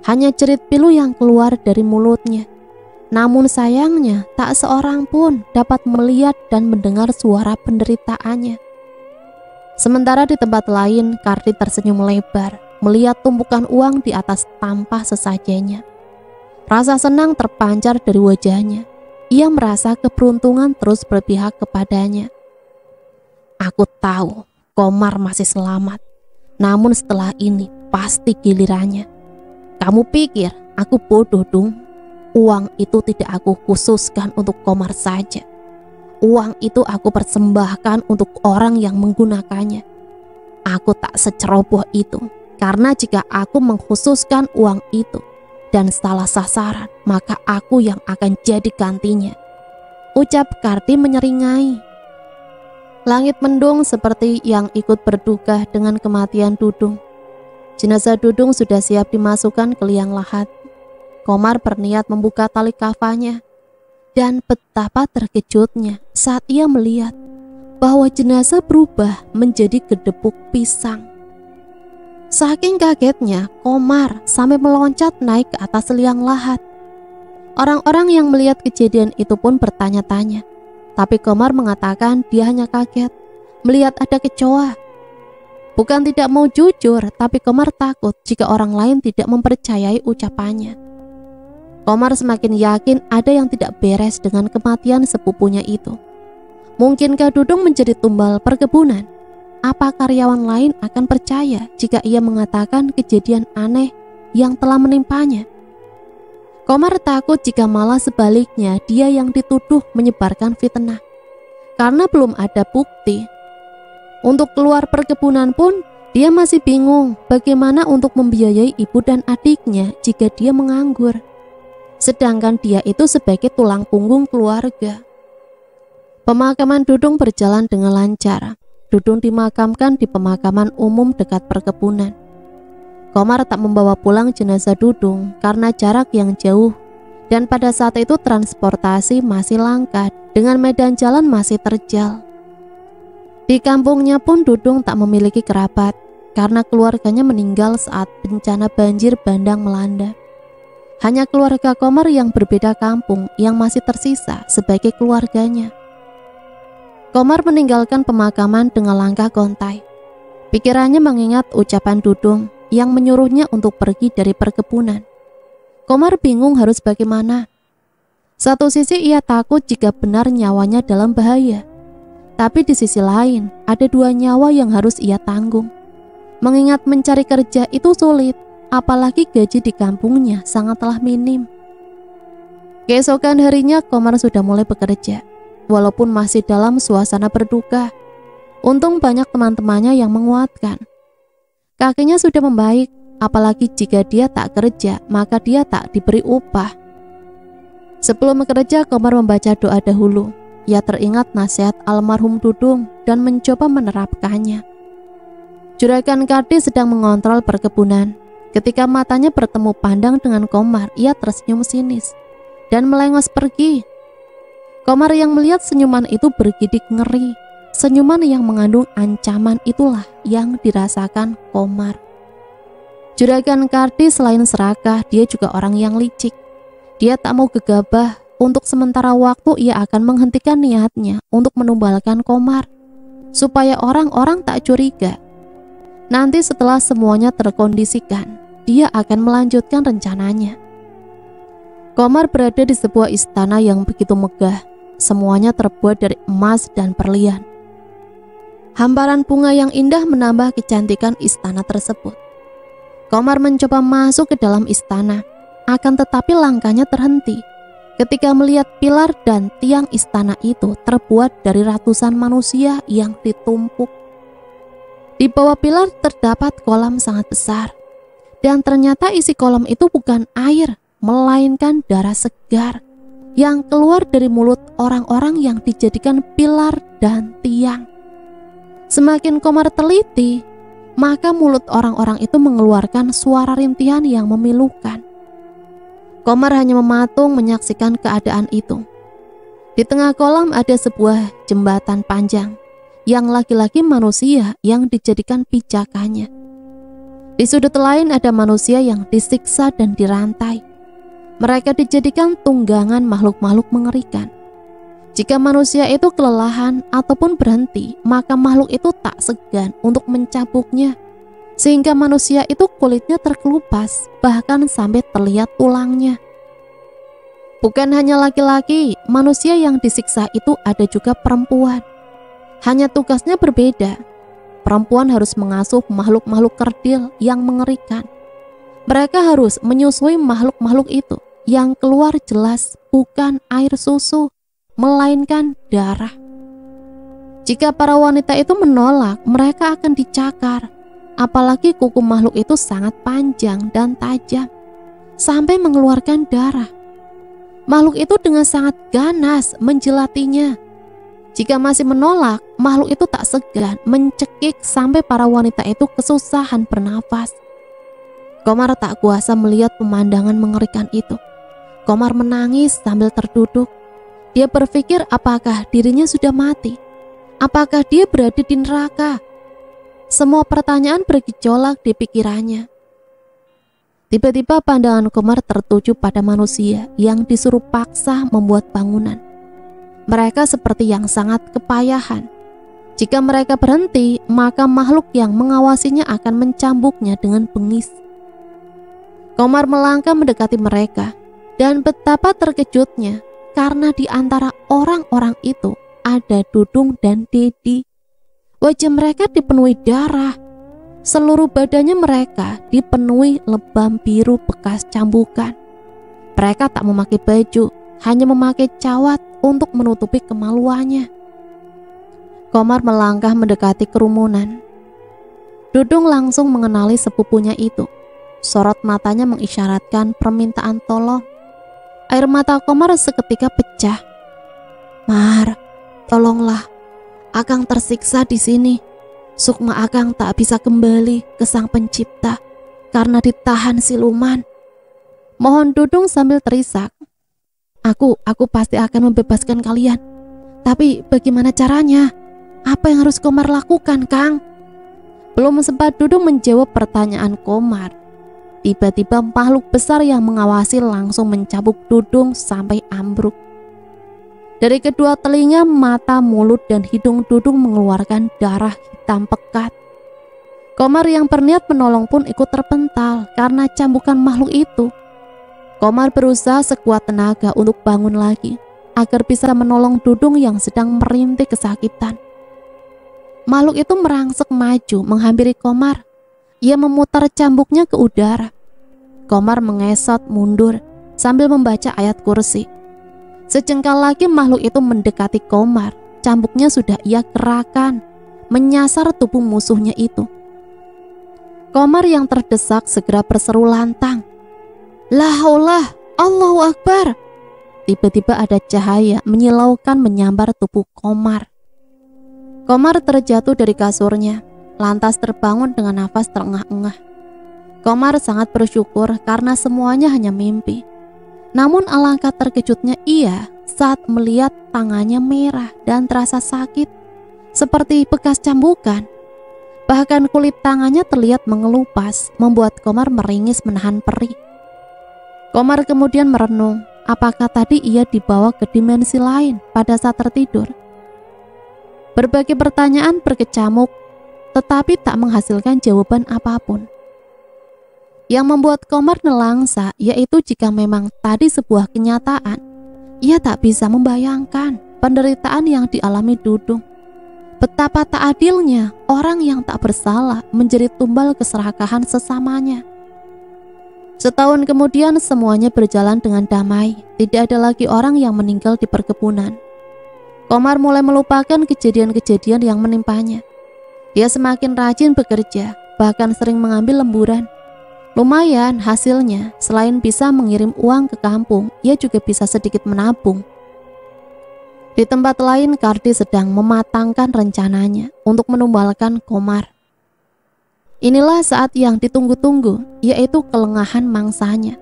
Hanya jerit pilu yang keluar dari mulutnya. Namun sayangnya tak seorang pun dapat melihat dan mendengar suara penderitaannya. Sementara di tempat lain, Kardi tersenyum lebar melihat tumpukan uang di atas tampah sesajanya. Rasa senang terpancar dari wajahnya. Ia merasa keberuntungan terus berpihak kepadanya. Aku tahu Komar masih selamat. Namun setelah ini pasti gilirannya. Kamu pikir aku bodoh, Dung? Uang itu tidak aku khususkan untuk Komar saja. Uang itu aku persembahkan untuk orang yang menggunakannya. Aku tak seceroboh itu, karena jika aku mengkhususkan uang itu dan salah sasaran, maka aku yang akan jadi gantinya. Ucap Kardi menyeringai. Langit mendung seperti yang ikut berduka dengan kematian Dudung. Jenazah Dudung sudah siap dimasukkan ke liang lahat. Komar berniat membuka tali kafanya. Dan betapa terkejutnya saat ia melihat bahwa jenazah berubah menjadi gedebuk pisang. Saking kagetnya, Komar sampai meloncat naik ke atas liang lahat. Orang-orang yang melihat kejadian itu pun bertanya-tanya. Tapi Komar mengatakan dia hanya kaget melihat ada kecoa. Bukan tidak mau jujur, tapi Komar takut jika orang lain tidak mempercayai ucapannya. Komar semakin yakin ada yang tidak beres dengan kematian sepupunya itu. Mungkinkah Dudung menjadi tumbal perkebunan? Apa karyawan lain akan percaya jika ia mengatakan kejadian aneh yang telah menimpanya? Komar takut jika malah sebaliknya dia yang dituduh menyebarkan fitnah. Karena belum ada bukti. Untuk keluar perkebunan pun dia masih bingung bagaimana untuk membiayai ibu dan adiknya jika dia menganggur. Sedangkan dia itu sebagai tulang punggung keluarga. Pemakaman Dudung berjalan dengan lancar. Dudung dimakamkan di pemakaman umum dekat perkebunan. Komar tak membawa pulang jenazah Dudung karena jarak yang jauh dan pada saat itu transportasi masih langka dengan medan jalan masih terjal. Di kampungnya pun Dudung tak memiliki kerabat karena keluarganya meninggal saat bencana banjir bandang melanda. Hanya keluarga Komar yang berbeda kampung yang masih tersisa sebagai keluarganya. Komar meninggalkan pemakaman dengan langkah gontai. Pikirannya mengingat ucapan Dudung yang menyuruhnya untuk pergi dari perkebunan. Komar bingung harus bagaimana. Satu sisi ia takut jika benar nyawanya dalam bahaya. Tapi di sisi lain, ada 2 nyawa yang harus ia tanggung. Mengingat mencari kerja itu sulit, apalagi gaji di kampungnya sangatlah minim. Keesokan harinya Komar sudah mulai bekerja, walaupun masih dalam suasana berduka. Untung banyak teman-temannya yang menguatkan. Kakinya sudah membaik, apalagi jika dia tak kerja, maka dia tak diberi upah. Sebelum bekerja, Komar membaca doa dahulu. Ia teringat nasihat almarhum Dudung dan mencoba menerapkannya. Juragan Kardi sedang mengontrol perkebunan. Ketika matanya bertemu pandang dengan Komar, ia tersenyum sinis dan melengos pergi. Komar yang melihat senyuman itu bergidik ngeri. Senyuman yang mengandung ancaman itulah yang dirasakan Komar. Juragan Kardi selain serakah, dia juga orang yang licik. Dia tak mau gegabah. Untuk sementara waktu ia akan menghentikan niatnya untuk menumbalkan Komar, supaya orang-orang tak curiga. Nanti setelah semuanya terkondisikan, dia akan melanjutkan rencananya. Komar berada di sebuah istana yang begitu megah. Semuanya terbuat dari emas dan berlian. Hamparan bunga yang indah menambah kecantikan istana tersebut. Komar mencoba masuk ke dalam istana, akan tetapi langkahnya terhenti ketika melihat pilar dan tiang istana itu terbuat dari ratusan manusia yang ditumpuk. Di bawah pilar terdapat kolam sangat besar, dan ternyata isi kolam itu bukan air, melainkan darah segar yang keluar dari mulut orang-orang yang dijadikan pilar dan tiang. Semakin Komar teliti, maka mulut orang-orang itu mengeluarkan suara rintihan yang memilukan. Komar hanya mematung menyaksikan keadaan itu. Di tengah kolam ada sebuah jembatan panjang yang laki-laki manusia yang dijadikan pijakannya. Di sudut lain ada manusia yang disiksa dan dirantai. Mereka dijadikan tunggangan makhluk-makhluk mengerikan. Jika manusia itu kelelahan ataupun berhenti, maka makhluk itu tak segan untuk mencambuknya, sehingga manusia itu kulitnya terkelupas, bahkan sampai terlihat tulangnya. Bukan hanya laki-laki, manusia yang disiksa itu ada juga perempuan. Hanya tugasnya berbeda. Perempuan harus mengasuh makhluk-makhluk kerdil yang mengerikan. Mereka harus menyusui makhluk-makhluk itu, yang keluar jelas bukan air susu, melainkan darah. Jika para wanita itu menolak, mereka akan dicakar. Apalagi kuku makhluk itu sangat panjang dan tajam, sampai mengeluarkan darah. Makhluk itu dengan sangat ganas menjelatinya. Jika masih menolak, makhluk itu tak segan mencekik sampai para wanita itu kesusahan bernafas. Komar tak kuasa melihat pemandangan mengerikan itu. Komar menangis sambil terduduk. Dia berpikir apakah dirinya sudah mati? Apakah dia berada di neraka? Semua pertanyaan bergejolak di pikirannya. Tiba-tiba pandangan Komar tertuju pada manusia yang disuruh paksa membuat bangunan. Mereka seperti yang sangat kepayahan. Jika mereka berhenti, maka makhluk yang mengawasinya akan mencambuknya dengan bengis. Komar melangkah mendekati mereka, dan betapa terkejutnya karena di antara orang-orang itu ada Dudung dan Dedi. Wajah mereka dipenuhi darah. Seluruh badannya mereka dipenuhi lebam biru bekas cambukan. Mereka tak memakai baju, hanya memakai cawat untuk menutupi kemaluannya. Komar melangkah mendekati kerumunan. Dudung langsung mengenali sepupunya itu. Sorot matanya mengisyaratkan permintaan tolong. Air mata Komar seketika pecah. "Mar, tolonglah. Akang tersiksa di sini. Sukma Akang tak bisa kembali ke Sang Pencipta karena ditahan siluman." Mohon Dudung sambil terisak. Aku pasti akan membebaskan kalian. Tapi bagaimana caranya? Apa yang harus Komar lakukan, Kang?" Belum sempat Dudung menjawab pertanyaan Komar, tiba-tiba makhluk besar yang mengawasi langsung mencabuk Dudung sampai ambruk. Dari kedua telinga, mata, mulut, dan hidung Dudung mengeluarkan darah hitam pekat. Komar yang berniat menolong pun ikut terpental karena cambukan makhluk itu. Komar berusaha sekuat tenaga untuk bangun lagi, agar bisa menolong Dudung yang sedang merintih kesakitan. Makhluk itu merangsek maju menghampiri Komar. Ia memutar cambuknya ke udara. Komar mengesot mundur sambil membaca ayat kursi. Sejengkal lagi makhluk itu mendekati Komar. Cambuknya sudah ia gerakan, menyasar tubuh musuhnya itu. Komar yang terdesak segera berseru lantang, "La haula, Allahu Akbar!" Tiba-tiba ada cahaya menyilaukan menyambar tubuh Komar. Komar terjatuh dari kasurnya, lantas terbangun dengan nafas terengah-engah. Komar sangat bersyukur karena semuanya hanya mimpi. Namun alangkah terkejutnya ia saat melihat tangannya merah dan terasa sakit, seperti bekas cambukan. Bahkan kulit tangannya terlihat mengelupas, membuat Komar meringis menahan perih. Komar kemudian merenung, apakah tadi ia dibawa ke dimensi lain pada saat tertidur? Berbagai pertanyaan berkecamuk, tetapi tak menghasilkan jawaban apapun. Yang membuat Komar nelangsa yaitu jika memang tadi sebuah kenyataan, ia tak bisa membayangkan penderitaan yang dialami Dudung. Betapa tak adilnya orang yang tak bersalah menjadi tumbal keserakahan sesamanya. Setahun kemudian semuanya berjalan dengan damai, tidak ada lagi orang yang meninggal di perkebunan. Komar mulai melupakan kejadian-kejadian yang menimpanya. Dia semakin rajin bekerja, bahkan sering mengambil lemburan. Lumayan hasilnya, selain bisa mengirim uang ke kampung, ia juga bisa sedikit menabung. Di tempat lain, Kardi sedang mematangkan rencananya untuk menumbalkan Komar. Inilah saat yang ditunggu-tunggu, yaitu kelengahan mangsanya.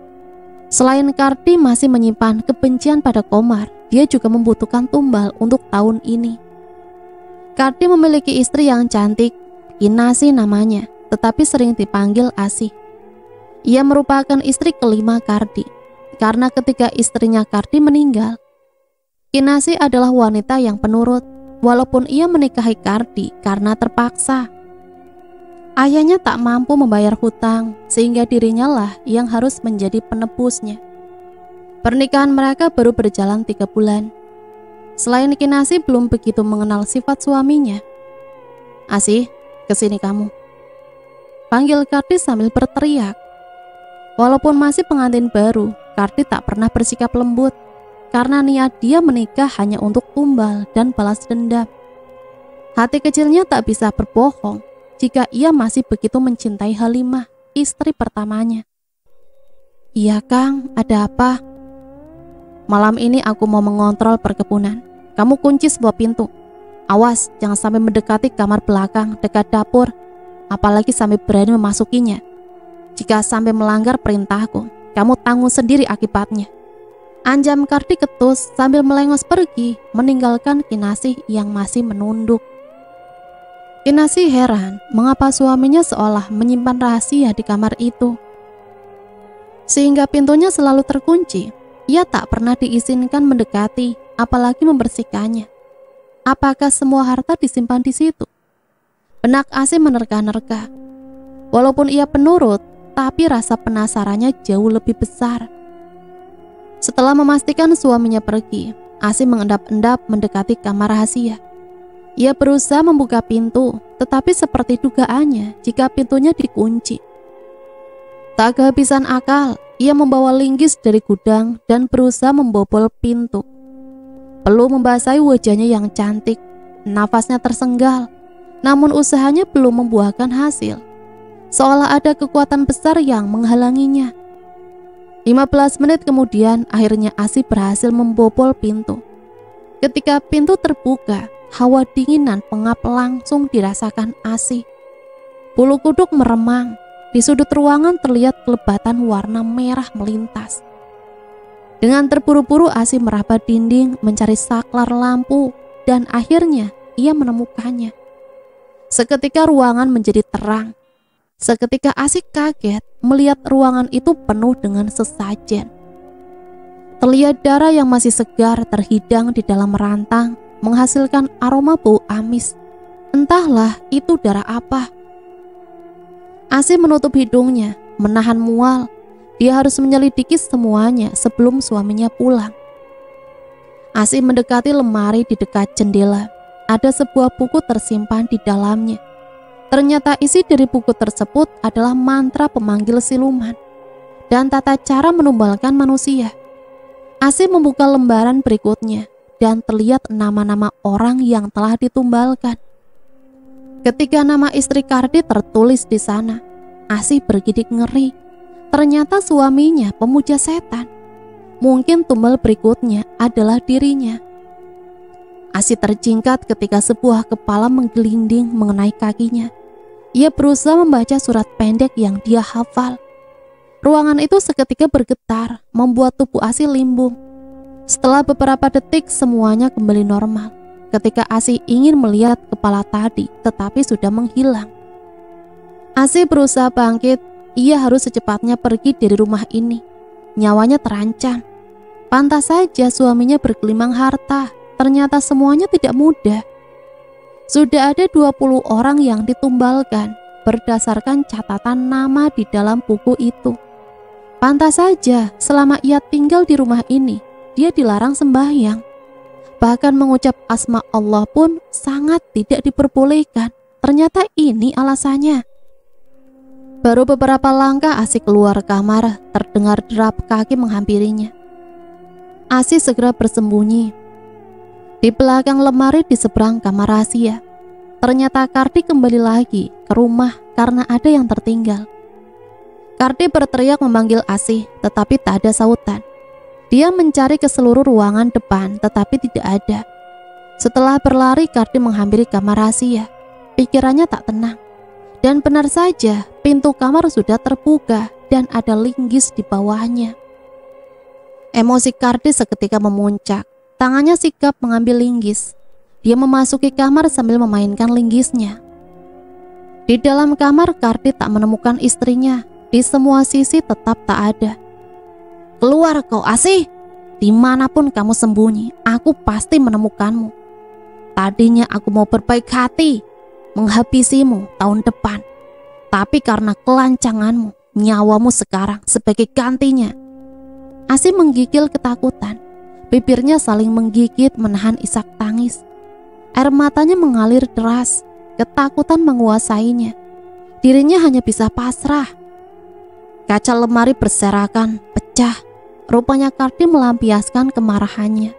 Selain Kardi masih menyimpan kebencian pada Komar, dia juga membutuhkan tumbal untuk tahun ini. Kardi memiliki istri yang cantik, Kinasi namanya, tetapi sering dipanggil Asih. Ia merupakan istri kelima Kardi, karena ketika istrinya Kardi meninggal, Kinasi adalah wanita yang penurut, walaupun ia menikahi Kardi karena terpaksa. Ayahnya tak mampu membayar hutang, sehingga dirinya lah yang harus menjadi penebusnya. Pernikahan mereka baru berjalan 3 bulan. Selain Kinasi belum begitu mengenal sifat suaminya. "Asih, kesini kamu," panggil Kardi sambil berteriak. Walaupun masih pengantin baru, Kardi tak pernah bersikap lembut, karena niat dia menikah hanya untuk tumbal dan balas dendam. Hati kecilnya tak bisa berbohong jika ia masih begitu mencintai Halimah, istri pertamanya. "Iya Kang, ada apa?" "Malam ini aku mau mengontrol perkebunan. Kamu kunci sebuah pintu. Awas, jangan sampai mendekati kamar belakang dekat dapur, apalagi sampai berani memasukinya. Jika sampai melanggar perintahku, kamu tanggung sendiri akibatnya." Anjam Kardi ketus sambil melengos pergi, meninggalkan Kinasi yang masih menunduk. Kinasi heran mengapa suaminya seolah menyimpan rahasia di kamar itu, sehingga pintunya selalu terkunci. Ia tak pernah diizinkan mendekati, apalagi membersihkannya. Apakah semua harta disimpan di situ? Benak Asih menerka-nerka. Walaupun ia penurut, tapi rasa penasarannya jauh lebih besar. Setelah memastikan suaminya pergi, Asih mengendap-endap mendekati kamar rahasia. Ia berusaha membuka pintu, tetapi seperti dugaannya, jika pintunya dikunci. Tak kehabisan akal, ia membawa linggis dari gudang dan berusaha membobol pintu. Perlu membasahi wajahnya yang cantik, nafasnya tersenggal, namun usahanya belum membuahkan hasil. Seolah ada kekuatan besar yang menghalanginya. 15 menit kemudian, akhirnya Asih berhasil membobol pintu. Ketika pintu terbuka, hawa dingin dan pengap langsung dirasakan Asih. Bulu kuduk meremang. Di sudut ruangan terlihat kelebatan warna merah melintas. Dengan terburu-buru Asih meraba dinding mencari saklar lampu, dan akhirnya ia menemukannya. Seketika ruangan menjadi terang. Seketika Asih kaget melihat ruangan itu penuh dengan sesajen. Terlihat darah yang masih segar terhidang di dalam rantang, menghasilkan aroma bau amis. Entahlah itu darah apa. Asih menutup hidungnya, menahan mual, Dia harus menyelidiki semuanya sebelum suaminya pulang. Asih mendekati lemari di dekat jendela. Ada sebuah buku tersimpan di dalamnya. Ternyata isi dari buku tersebut adalah mantra pemanggil siluman dan tata cara menumbalkan manusia. Asih membuka lembaran berikutnya dan terlihat nama-nama orang yang telah ditumbalkan. Ketika nama istri Kardi tertulis di sana, Asih bergidik ngeri. Ternyata suaminya pemuja setan. Mungkin tumbal berikutnya adalah dirinya. Asih terjingkat ketika sebuah kepala menggelinding mengenai kakinya. Ia berusaha membaca surat pendek yang dia hafal. Ruangan itu seketika bergetar, membuat tubuh Asih limbung. Setelah beberapa detik semuanya kembali normal. Ketika Asih ingin melihat kepala tadi, tetapi sudah menghilang. Asih berusaha bangkit. Ia harus secepatnya pergi dari rumah ini. Nyawanya terancam. Pantas saja suaminya bergelimang harta. Ternyata semuanya tidak mudah. Sudah ada 20 orang yang ditumbalkan berdasarkan catatan nama di dalam buku itu. Pantas saja selama ia tinggal di rumah ini, dia dilarang sembahyang. Bahkan mengucap asma Allah pun sangat tidak diperbolehkan. Ternyata ini alasannya. Baru beberapa langkah Asih keluar kamar, terdengar derap kaki menghampirinya. Asih segera bersembunyi di belakang lemari di seberang kamar rahasia. Ternyata Kardi kembali lagi ke rumah karena ada yang tertinggal. Kardi berteriak memanggil Asih, tetapi tak ada sautan. Dia mencari ke seluruh ruangan depan, tetapi tidak ada. Setelah berlari, Kardi menghampiri kamar rahasia. Pikirannya tak tenang. Dan benar saja, pintu kamar sudah terbuka dan ada linggis di bawahnya. Emosi Kardi seketika memuncak. Tangannya sigap mengambil linggis. Dia memasuki kamar sambil memainkan linggisnya. Di dalam kamar, Kardi tak menemukan istrinya. Di semua sisi tetap tak ada. Keluar kau Asih. Dimanapun kamu sembunyi, aku pasti menemukanmu. Tadinya aku mau berbaik hati, menghabisimu tahun depan. Tapi karena kelancanganmu, nyawamu sekarang sebagai gantinya. Asih menggigil ketakutan. Bibirnya saling menggigit menahan isak tangis. Air matanya mengalir deras. Ketakutan menguasainya. Dirinya hanya bisa pasrah. Kaca lemari berserakan, pecah. Rupanya Kardi melampiaskan kemarahannya.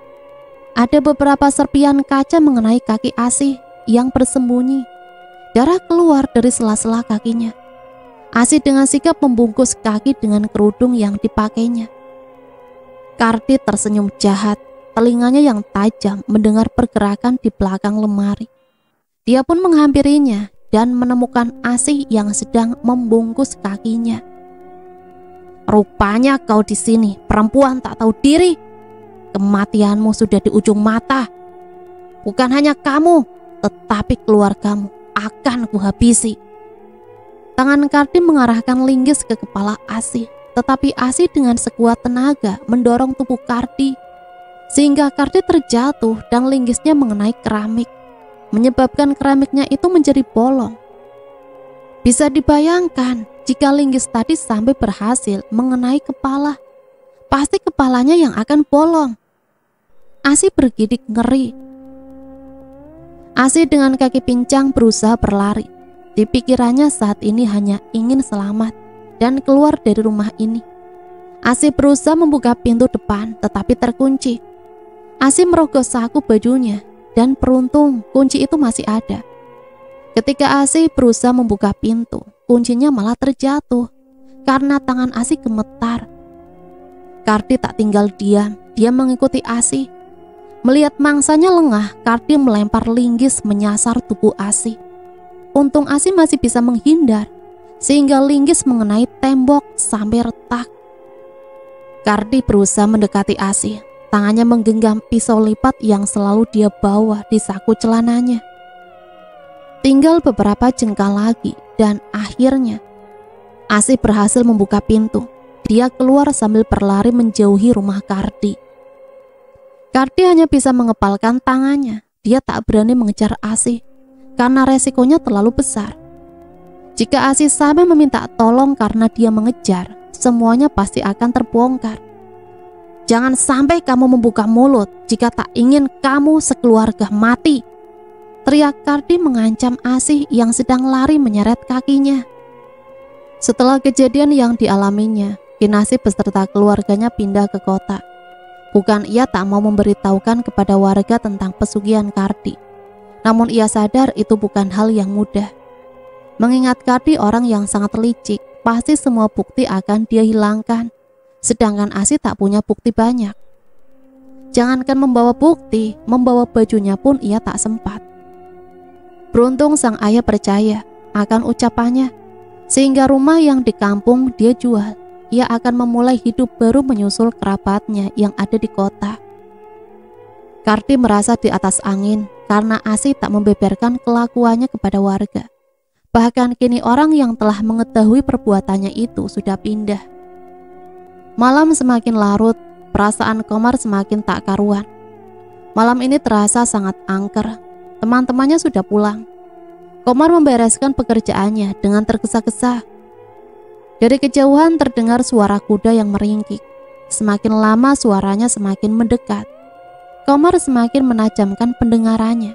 Ada beberapa serpian kaca mengenai kaki Asih yang bersembunyi. Darah keluar dari sela-sela kakinya. Asih dengan sigap membungkus kaki dengan kerudung yang dipakainya. Kardi tersenyum jahat. Telinganya yang tajam mendengar pergerakan di belakang lemari. Dia pun menghampirinya dan menemukan Asih yang sedang membungkus kakinya. Rupanya kau di sini, perempuan tak tahu diri. Kematianmu sudah di ujung mata. Bukan hanya kamu, tetapi keluargamu akan kuhabisi. Tangan Kardi mengarahkan linggis ke kepala Asih, tetapi Asih dengan sekuat tenaga mendorong tubuh Kardi, sehingga Kardi terjatuh dan linggisnya mengenai keramik, menyebabkan keramiknya itu menjadi bolong. Bisa dibayangkan jika linggis tadi sampai berhasil mengenai kepala, pasti kepalanya yang akan bolong. Asih bergidik ngeri. Asih dengan kaki pincang berusaha berlari. Di pikirannya saat ini hanya ingin selamat dan keluar dari rumah ini. Asih berusaha membuka pintu depan tetapi terkunci. Asih merogoh saku bajunya dan beruntung kunci itu masih ada. Ketika Asih berusaha membuka pintu, kuncinya malah terjatuh karena tangan Asih gemetar. Kardi tak tinggal diam, dia mengikuti Asih. Melihat mangsanya lengah, Kardi melempar linggis menyasar tubuh Asih. Untung Asih masih bisa menghindar, sehingga linggis mengenai tembok sampai retak. Kardi berusaha mendekati Asih. Tangannya menggenggam pisau lipat yang selalu dia bawa di saku celananya. Tinggal beberapa jengkal lagi dan akhirnya Asih berhasil membuka pintu. Dia keluar sambil berlari menjauhi rumah Kardi. Kardi hanya bisa mengepalkan tangannya. Dia tak berani mengejar Asih karena resikonya terlalu besar. Jika Asih sampai meminta tolong karena dia mengejar, semuanya pasti akan terbongkar. Jangan sampai kamu membuka mulut jika tak ingin kamu sekeluarga mati, teriak Kardi mengancam Asih yang sedang lari menyeret kakinya. Setelah kejadian yang dialaminya, Kinasih beserta keluarganya pindah ke kota. Bukan ia tak mau memberitahukan kepada warga tentang pesugihan Kardi, namun ia sadar itu bukan hal yang mudah. Mengingat Kardi orang yang sangat licik, pasti semua bukti akan dia hilangkan, sedangkan Asih tak punya bukti banyak. Jangankan membawa bukti, membawa bajunya pun ia tak sempat. Beruntung sang ayah percaya akan ucapannya, sehingga rumah yang di kampung dia jual. Ia akan memulai hidup baru menyusul kerabatnya yang ada di kota. Kardi merasa di atas angin karena Asih tak membeberkan kelakuannya kepada warga. Bahkan kini orang yang telah mengetahui perbuatannya itu sudah pindah. Malam semakin larut, perasaan Komar semakin tak karuan. Malam ini terasa sangat angker. Teman-temannya sudah pulang. Komar membereskan pekerjaannya dengan tergesa-gesa. Dari kejauhan terdengar suara kuda yang meringkik. Semakin lama suaranya semakin mendekat. Komar semakin menajamkan pendengarannya.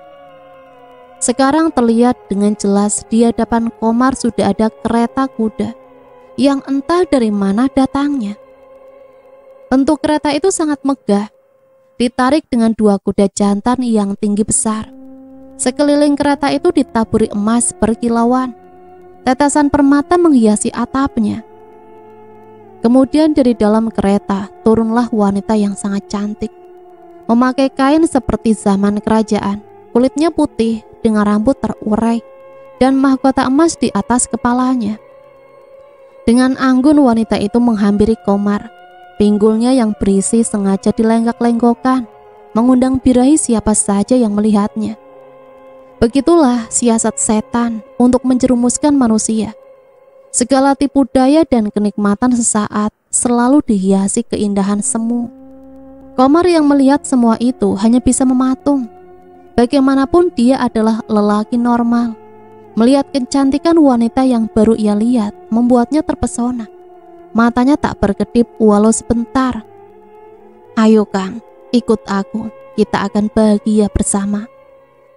Sekarang terlihat dengan jelas di hadapan Komar sudah ada kereta kuda yang entah dari mana datangnya. Bentuk kereta itu sangat megah, ditarik dengan 2 kuda jantan yang tinggi besar. Sekeliling kereta itu ditaburi emas berkilauan. Tetesan permata menghiasi atapnya. Kemudian dari dalam kereta turunlah wanita yang sangat cantik, memakai kain seperti zaman kerajaan, kulitnya putih dengan rambut terurai dan mahkota emas di atas kepalanya. Dengan anggun wanita itu menghampiri Komar. Pinggulnya yang berisi sengaja dilenggak-lenggokkan, mengundang birahi siapa saja yang melihatnya. Begitulah siasat setan untuk menjerumuskan manusia. Segala tipu daya dan kenikmatan sesaat selalu dihiasi keindahan semu. Komar yang melihat semua itu hanya bisa mematung. Bagaimanapun dia adalah lelaki normal. Melihat kecantikan wanita yang baru ia lihat membuatnya terpesona. Matanya tak berkedip walau sebentar. Ayo Kang, ikut aku, kita akan bahagia bersama.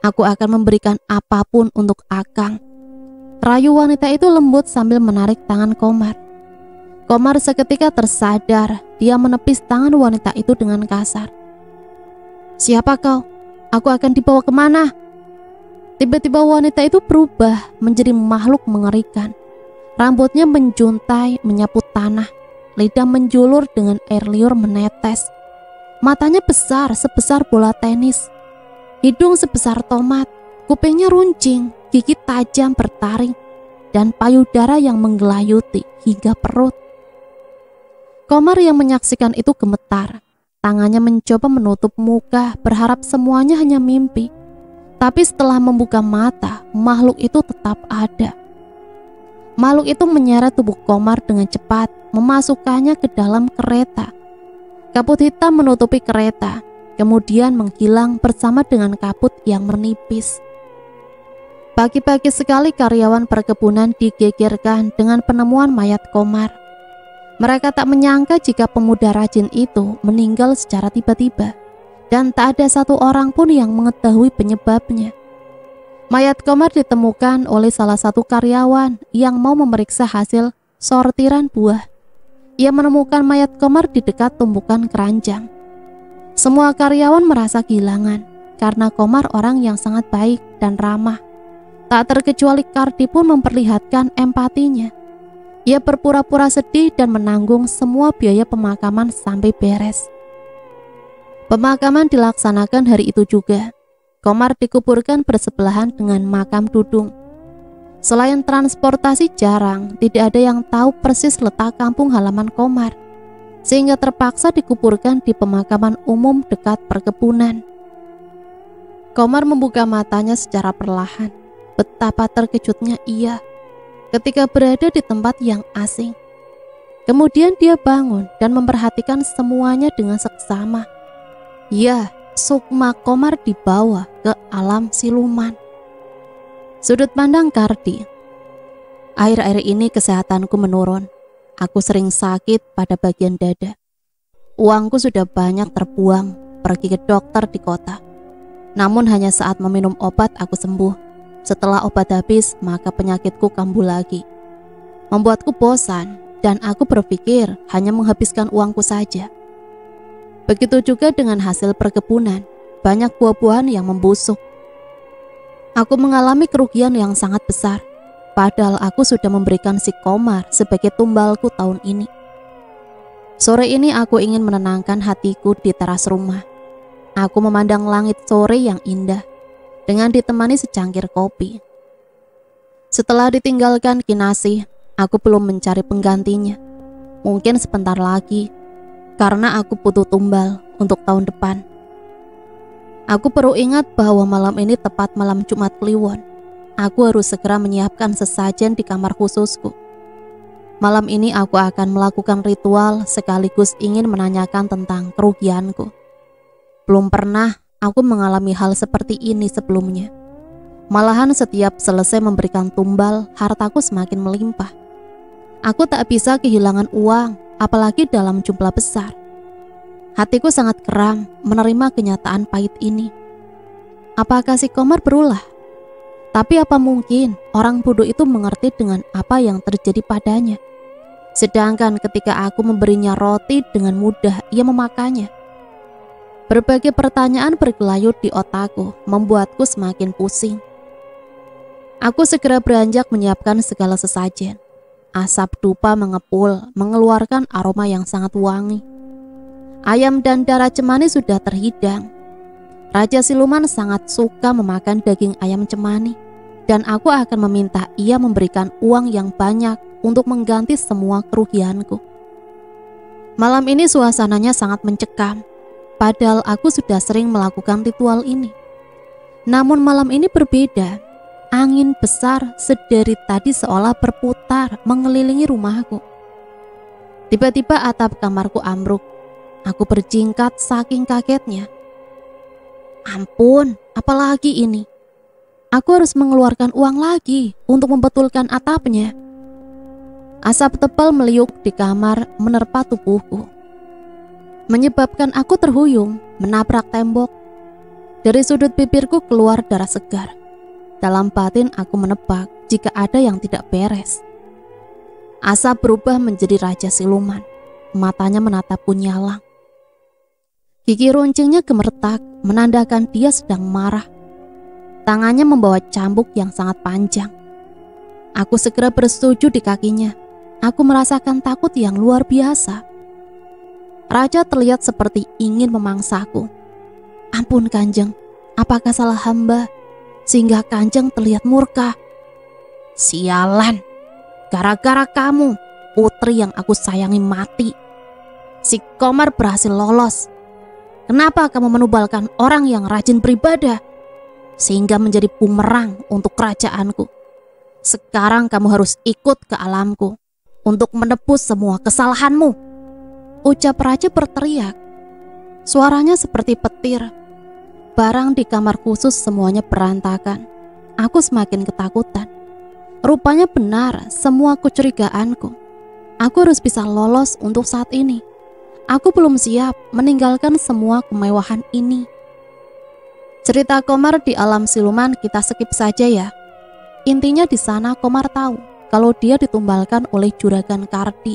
Aku akan memberikan apapun untuk Akang. Rayu wanita itu lembut sambil menarik tangan Komar. Komar seketika tersadar, dia menepis tangan wanita itu dengan kasar. Siapa kau? Aku akan dibawa kemana? Tiba-tiba wanita itu berubah menjadi makhluk mengerikan. Rambutnya menjuntai, menyapu tanah. Lidah menjulur dengan air liur menetes. Matanya besar sebesar bola tenis. Hidung sebesar tomat, kupingnya runcing, gigi tajam bertaring, dan payudara yang menggelayuti hingga perut. Komar yang menyaksikan itu gemetar. Tangannya mencoba menutup muka, berharap semuanya hanya mimpi. Tapi setelah membuka mata, makhluk itu tetap ada. Makhluk itu menyeret tubuh Komar dengan cepat, memasukkannya ke dalam kereta. Kabut hitam menutupi kereta, kemudian menghilang bersama dengan kabut yang menipis. Pagi-pagi sekali karyawan perkebunan digegerkan dengan penemuan mayat Komar. Mereka tak menyangka jika pemuda rajin itu meninggal secara tiba-tiba, dan tak ada satu orang pun yang mengetahui penyebabnya. Mayat Komar ditemukan oleh salah satu karyawan yang mau memeriksa hasil sortiran buah. Ia menemukan mayat Komar di dekat tumpukan keranjang. Semua karyawan merasa kehilangan karena Komar orang yang sangat baik dan ramah. Tak terkecuali Kardi pun memperlihatkan empatinya. Ia berpura-pura sedih dan menanggung semua biaya pemakaman sampai beres. Pemakaman dilaksanakan hari itu juga. Komar dikuburkan bersebelahan dengan makam Dudung. Selain transportasi jarang, tidak ada yang tahu persis letak kampung halaman Komar, sehingga terpaksa dikuburkan di pemakaman umum dekat perkebunan. Komar membuka matanya secara perlahan. Betapa terkejutnya ia ketika berada di tempat yang asing. Kemudian dia bangun dan memperhatikan semuanya dengan seksama. Ya, sukma Komar dibawa ke alam siluman. Sudut pandang Kardi. Akhir-akhir ini kesehatanku menurun. aku sering sakit pada bagian dada. Uangku sudah banyak terbuang pergi ke dokter di kota. Namun hanya saat meminum obat aku sembuh. Setelah obat habis, maka penyakitku kambuh lagi. Membuatku bosan dan aku berpikir hanya menghabiskan uangku saja. Begitu juga dengan hasil perkebunan, banyak buah-buahan yang membusuk. Aku mengalami kerugian yang sangat besar, padahal aku sudah memberikan si Komar sebagai tumbalku tahun ini. Sore ini aku ingin menenangkan hatiku di teras rumah. Aku memandang langit sore yang indah, dengan ditemani secangkir kopi. Setelah ditinggalkan Kinasih, aku belum mencari penggantinya. Mungkin sebentar lagi, karena aku butuh tumbal untuk tahun depan. Aku perlu ingat bahwa malam ini tepat malam Jumat Kliwon. Aku harus segera menyiapkan sesajen di kamar khususku. Malam ini aku akan melakukan ritual sekaligus ingin menanyakan tentang kerugianku. Belum pernah aku mengalami hal seperti ini sebelumnya. Malahan setiap selesai memberikan tumbal, hartaku semakin melimpah. Aku tak bisa kehilangan uang, apalagi dalam jumlah besar. Hatiku sangat keram menerima kenyataan pahit ini. Apakah si Komar berulah? Tapi apa mungkin orang bodoh itu mengerti dengan apa yang terjadi padanya? Sedangkan ketika aku memberinya roti dengan mudah, ia memakannya. Berbagai pertanyaan bergelayut di otakku, membuatku semakin pusing. Aku segera beranjak menyiapkan segala sesajen. Asap dupa mengepul, mengeluarkan aroma yang sangat wangi. Ayam dan darah cemani sudah terhidang. Raja siluman sangat suka memakan daging ayam cemani, dan aku akan meminta ia memberikan uang yang banyak untuk mengganti semua kerugianku. Malam ini suasananya sangat mencekam, padahal aku sudah sering melakukan ritual ini. Namun malam ini berbeda. Angin besar sedari tadi seolah berputar mengelilingi rumahku. Tiba-tiba atap kamarku ambruk. Aku berjingkat saking kagetnya. Ampun, apalagi ini? Aku harus mengeluarkan uang lagi untuk membetulkan atapnya. Asap tebal meliuk di kamar menerpa tubuhku, menyebabkan aku terhuyung menabrak tembok. Dari sudut bibirku keluar darah segar. Dalam batin aku menebak jika ada yang tidak beres. Asap berubah menjadi raja siluman. Matanya menatapku nyalang. Gigi runcingnya gemeretak menandakan dia sedang marah. Tangannya membawa cambuk yang sangat panjang. Aku segera bersujud di kakinya. Aku merasakan takut yang luar biasa. Raja terlihat seperti ingin memangsaku. Ampun Kanjeng, apakah salah hamba sehingga Kanjeng terlihat murka? Sialan, gara-gara kamu putri yang aku sayangi mati. Si Komar berhasil lolos. Kenapa kamu menubalkan orang yang rajin beribadah sehingga menjadi bumerang untuk kerajaanku? Sekarang kamu harus ikut ke alamku untuk menebus semua kesalahanmu, ucap raja berteriak. Suaranya seperti petir. Barang di kamar khusus semuanya berantakan. Aku semakin ketakutan. Rupanya benar semua kecurigaanku. Aku harus bisa lolos untuk saat ini. Aku belum siap meninggalkan semua kemewahan ini. Cerita Komar di alam siluman kita skip saja ya. Intinya di sana Komar tahu kalau dia ditumbalkan oleh juragan Kardi.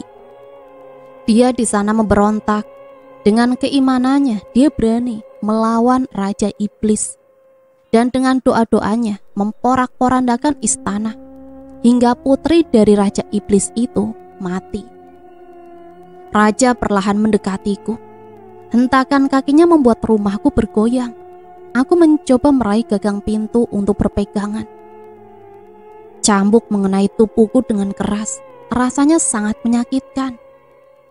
Dia di sana memberontak. Dengan keimanannya dia berani melawan Raja Iblis. Dan dengan doa-doanya memporak-porandakan istana. Hingga putri dari Raja Iblis itu mati. Raja perlahan mendekatiku. Hentakan kakinya membuat rumahku bergoyang. Aku mencoba meraih gagang pintu untuk berpegangan. Cambuk mengenai tubuhku dengan keras. Rasanya sangat menyakitkan.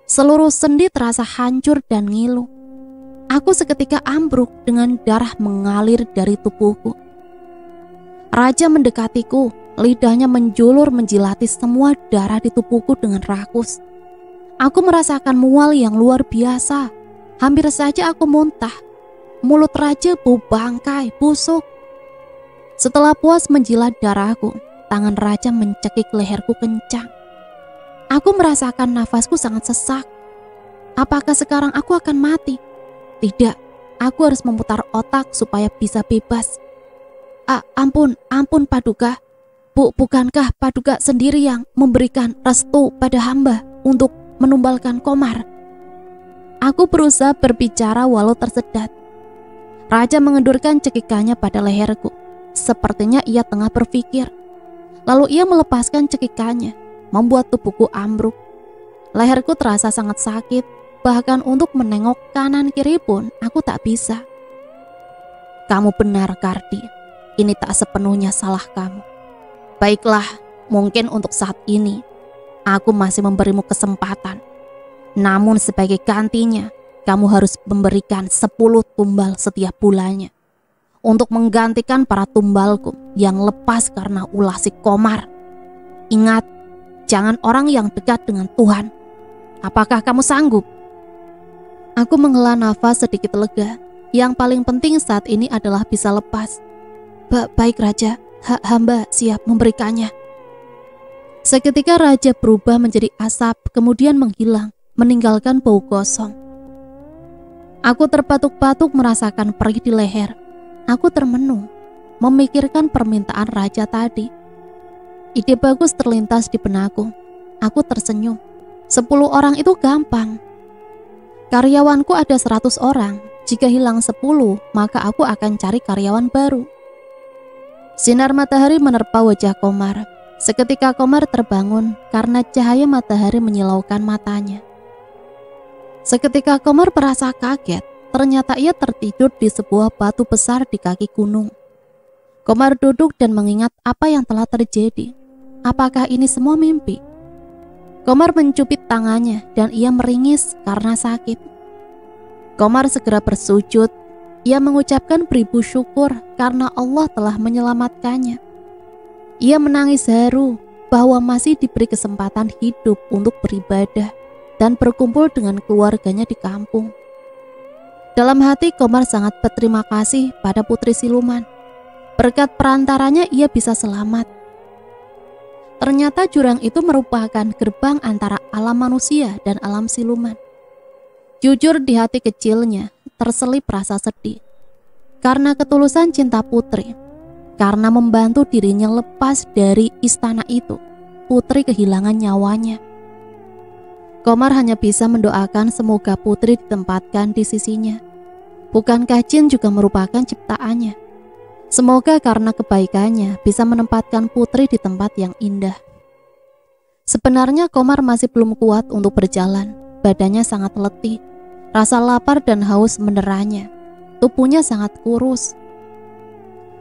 Seluruh sendi terasa hancur dan ngilu. Aku seketika ambruk dengan darah mengalir dari tubuhku. Raja mendekatiku, lidahnya menjulur menjilati semua darah di tubuhku dengan rakus. Aku merasakan mual yang luar biasa. Hampir saja aku muntah. Mulut raja bau bangkai, busuk. Setelah puas menjilat darahku, tangan raja mencekik leherku kencang. Aku merasakan nafasku sangat sesak. Apakah sekarang aku akan mati? Tidak, aku harus memutar otak supaya bisa bebas. Ampun Paduka. Bukankah Paduka sendiri yang memberikan restu pada hamba untuk menumbalkan Komar? Aku berusaha berbicara walau tersedat. Raja mengendurkan cekikannya pada leherku. Sepertinya ia tengah berpikir. Lalu ia melepaskan cekikannya, membuat tubuhku ambruk. Leherku terasa sangat sakit, bahkan untuk menengok kanan kiri pun aku tak bisa. Kamu benar, Kardi. Ini tak sepenuhnya salah kamu. Baiklah, mungkin untuk saat ini aku masih memberimu kesempatan. Namun sebagai gantinya, kamu harus memberikan 10 tumbal setiap bulannya untuk menggantikan para tumbalku yang lepas karena ulah si Komar. Ingat, jangan orang yang dekat dengan Tuhan. Apakah kamu sanggup? Aku menghela nafas sedikit lega. Yang paling penting saat ini adalah bisa lepas. Baik Raja, hamba siap memberikannya. Seketika Raja berubah menjadi asap, kemudian menghilang, meninggalkan bau gosong. Aku terpatuk-patuk merasakan perih di leher. Aku termenung, memikirkan permintaan Raja tadi. Ide bagus terlintas di benakku. Aku tersenyum. 10 orang itu gampang. Karyawanku ada 100 orang. Jika hilang 10, maka aku akan cari karyawan baru. Sinar matahari menerpa wajah Komar. Seketika Komar terbangun karena cahaya matahari menyilaukan matanya. Seketika Komar merasa kaget. Ternyata ia tertidur di sebuah batu besar di kaki gunung. Komar duduk dan mengingat apa yang telah terjadi. Apakah ini semua mimpi? Komar mencubit tangannya dan ia meringis karena sakit. Komar segera bersujud. Ia mengucapkan beribu syukur karena Allah telah menyelamatkannya. Ia menangis haru bahwa masih diberi kesempatan hidup untuk beribadah dan berkumpul dengan keluarganya di kampung. Dalam hati Komar sangat berterima kasih pada putri siluman. Berkat perantaranya ia bisa selamat. Ternyata jurang itu merupakan gerbang antara alam manusia dan alam siluman. Jujur di hati kecilnya terselip rasa sedih. Karena ketulusan cinta putri, karena membantu dirinya lepas dari istana itu, putri kehilangan nyawanya. Komar hanya bisa mendoakan semoga putri ditempatkan di sisinya. Bukankah jin juga merupakan ciptaannya? Semoga karena kebaikannya bisa menempatkan putri di tempat yang indah. Sebenarnya Komar masih belum kuat untuk berjalan. Badannya sangat letih. Rasa lapar dan haus menderanya. Tubuhnya sangat kurus.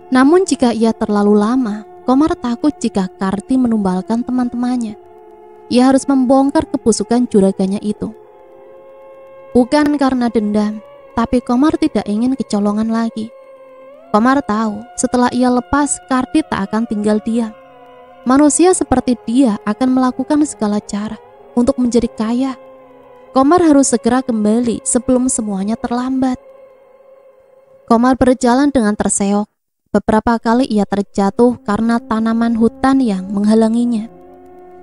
Namun jika ia terlalu lama, Komar takut jika Karti menumbalkan teman-temannya. Ia harus membongkar kebusukan juraganya itu. Bukan karena dendam, tapi Komar tidak ingin kecolongan lagi. Komar tahu setelah ia lepas, Karti tak akan tinggal diam. Manusia seperti dia akan melakukan segala cara untuk menjadi kaya. Komar harus segera kembali sebelum semuanya terlambat. Komar berjalan dengan terseok. Beberapa kali ia terjatuh karena tanaman hutan yang menghalanginya.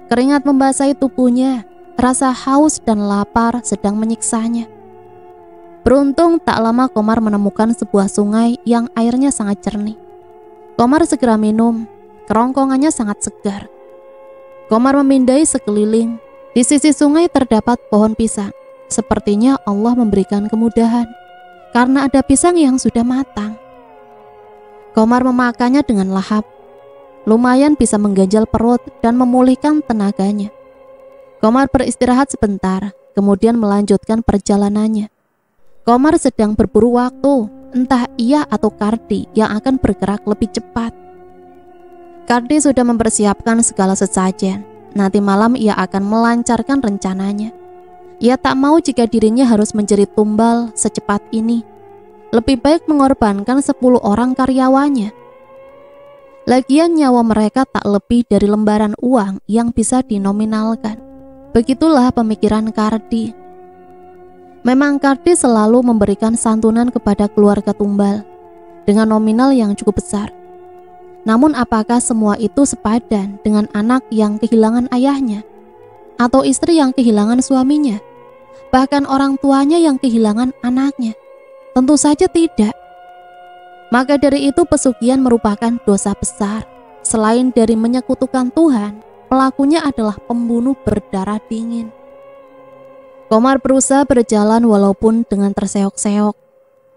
Keringat membasahi tubuhnya, rasa haus dan lapar sedang menyiksanya. Beruntung tak lama Komar menemukan sebuah sungai yang airnya sangat jernih. Komar segera minum, kerongkongannya sangat segar. Komar memindai sekeliling. Di sisi sungai terdapat pohon pisang. Sepertinya Allah memberikan kemudahan, karena ada pisang yang sudah matang. Komar memakannya dengan lahap. Lumayan bisa mengganjal perut dan memulihkan tenaganya. Komar beristirahat sebentar, kemudian melanjutkan perjalanannya. Komar sedang berburu waktu, entah ia atau Kardi yang akan bergerak lebih cepat. Kardi sudah mempersiapkan segala sesajen. Nanti malam ia akan melancarkan rencananya. Ia tak mau jika dirinya harus menjadi tumbal secepat ini. Lebih baik mengorbankan 10 orang karyawannya. Lagian nyawa mereka tak lebih dari lembaran uang yang bisa dinominalkan. Begitulah pemikiran Kardi. Memang Kardi selalu memberikan santunan kepada keluarga tumbal dengan nominal yang cukup besar. Namun apakah semua itu sepadan dengan anak yang kehilangan ayahnya? atau istri yang kehilangan suaminya, bahkan orang tuanya yang kehilangan anaknya? Tentu saja tidak. Maka dari itu pesugihan merupakan dosa besar. Selain dari menyekutukan Tuhan, pelakunya adalah pembunuh berdarah dingin. Komar berusaha berjalan walaupun dengan terseok-seok.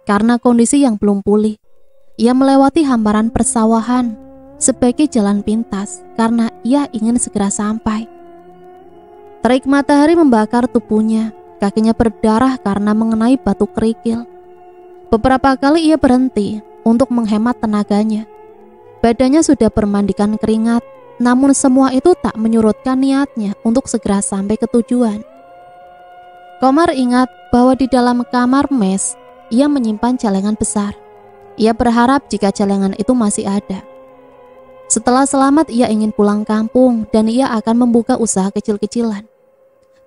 Karena kondisi yang belum pulih, ia melewati hamparan persawahan sebagai jalan pintas karena ia ingin segera sampai. Terik matahari membakar tubuhnya, kakinya berdarah karena mengenai batu kerikil. Beberapa kali ia berhenti untuk menghemat tenaganya. Badannya sudah bermandikan keringat, namun semua itu tak menyurutkan niatnya untuk segera sampai ke tujuan. Komar ingat bahwa di dalam kamar mes, ia menyimpan celengan besar. Ia berharap jika celengan itu masih ada. Setelah selamat, ia ingin pulang kampung dan ia akan membuka usaha kecil-kecilan.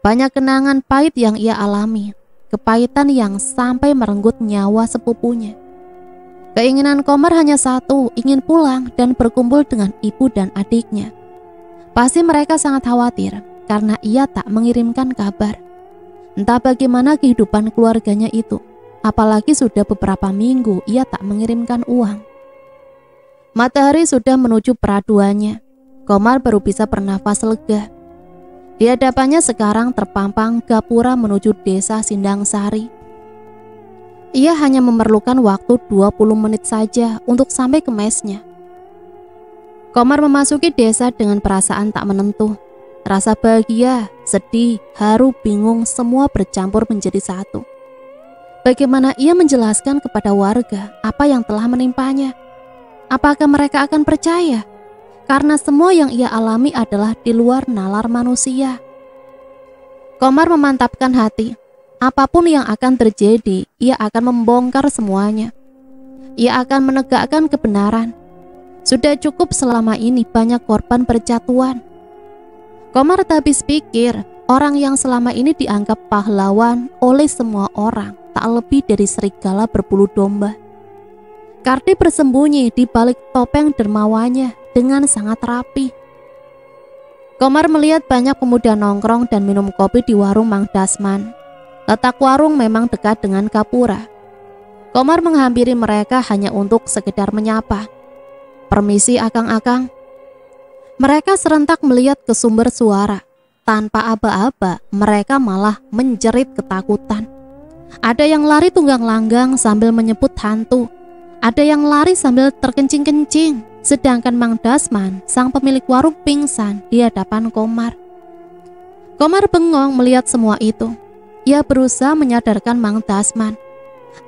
Banyak kenangan pahit yang ia alami, kepahitan yang sampai merenggut nyawa sepupunya. Keinginan Komar hanya satu, ingin pulang dan berkumpul dengan ibu dan adiknya. Pasti mereka sangat khawatir karena ia tak mengirimkan kabar. Entah bagaimana kehidupan keluarganya itu, apalagi sudah beberapa minggu ia tak mengirimkan uang. Matahari sudah menuju peraduannya. Komar baru bisa bernafas lega. Di hadapannya sekarang terpampang gapura menuju desa Sindangsari. Ia hanya memerlukan waktu 20 menit saja untuk sampai ke mesnya. Komar memasuki desa dengan perasaan tak menentu. Rasa bahagia, sedih, haru, bingung semua bercampur menjadi satu. Bagaimana ia menjelaskan kepada warga apa yang telah menimpanya? Apakah mereka akan percaya? Karena semua yang ia alami adalah di luar nalar manusia. Komar memantapkan hati. Apapun yang akan terjadi, ia akan membongkar semuanya. Ia akan menegakkan kebenaran. Sudah cukup selama ini banyak korban berjatuhan. Komar tak habis pikir, orang yang selama ini dianggap pahlawan oleh semua orang tak lebih dari serigala berbulu domba. Kardi bersembunyi di balik topeng dermawanya dengan sangat rapi. Komar melihat banyak pemuda nongkrong dan minum kopi di warung Mang Dasman. Letak warung memang dekat dengan Gapura. Komar menghampiri mereka hanya untuk sekedar menyapa. "Permisi akang-akang." Mereka serentak melihat ke sumber suara. Tanpa aba-aba, mereka malah menjerit ketakutan. Ada yang lari tunggang langgang sambil menyebut hantu. Ada yang lari sambil terkencing-kencing. Sedangkan Mang Dasman, sang pemilik warung, pingsan di hadapan Komar. Komar bengong melihat semua itu. Ia berusaha menyadarkan Mang Dasman.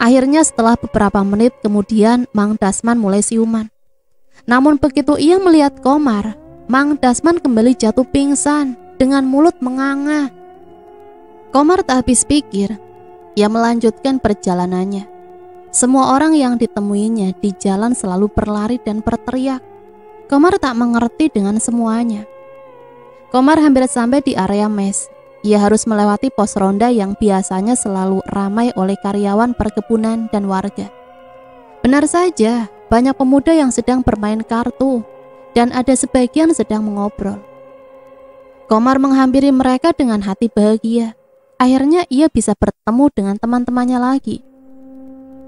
Akhirnya setelah beberapa menit kemudian Mang Dasman mulai siuman. Namun begitu ia melihat Komar, Mang Dasman kembali jatuh pingsan dengan mulut menganga. Komar tak habis pikir. Ia melanjutkan perjalanannya. Semua orang yang ditemuinya di jalan selalu berlari dan berteriak. Komar tak mengerti dengan semuanya. Komar hampir sampai di area mes. Ia harus melewati pos ronda yang biasanya selalu ramai oleh karyawan perkebunan dan warga. Benar saja, banyak pemuda yang sedang bermain kartu dan ada sebagian sedang mengobrol. Komar menghampiri mereka dengan hati bahagia. Akhirnya ia bisa bertemu dengan teman-temannya lagi.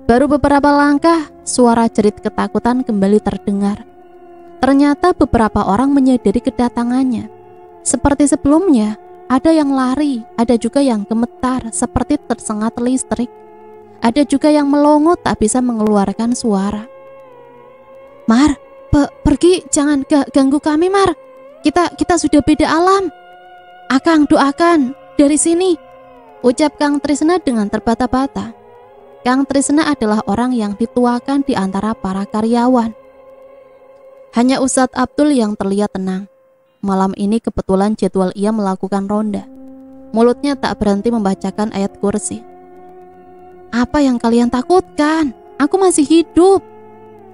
Baru beberapa langkah, suara jerit ketakutan kembali terdengar. Ternyata beberapa orang menyadari kedatangannya. Seperti sebelumnya, ada yang lari, ada juga yang gemetar seperti tersengat listrik. Ada juga yang melongo tak bisa mengeluarkan suara. "Mar, pergi, jangan ganggu kami, Mar. Kita sudah beda alam. Akang doakan dari sini," ucap Kang Trisna dengan terbata-bata. Kang Trisna adalah orang yang dituakan di antara para karyawan. Hanya Ustadz Abdul yang terlihat tenang. Malam ini kebetulan jadwal ia melakukan ronda. Mulutnya tak berhenti membacakan ayat kursi. "Apa yang kalian takutkan? Aku masih hidup.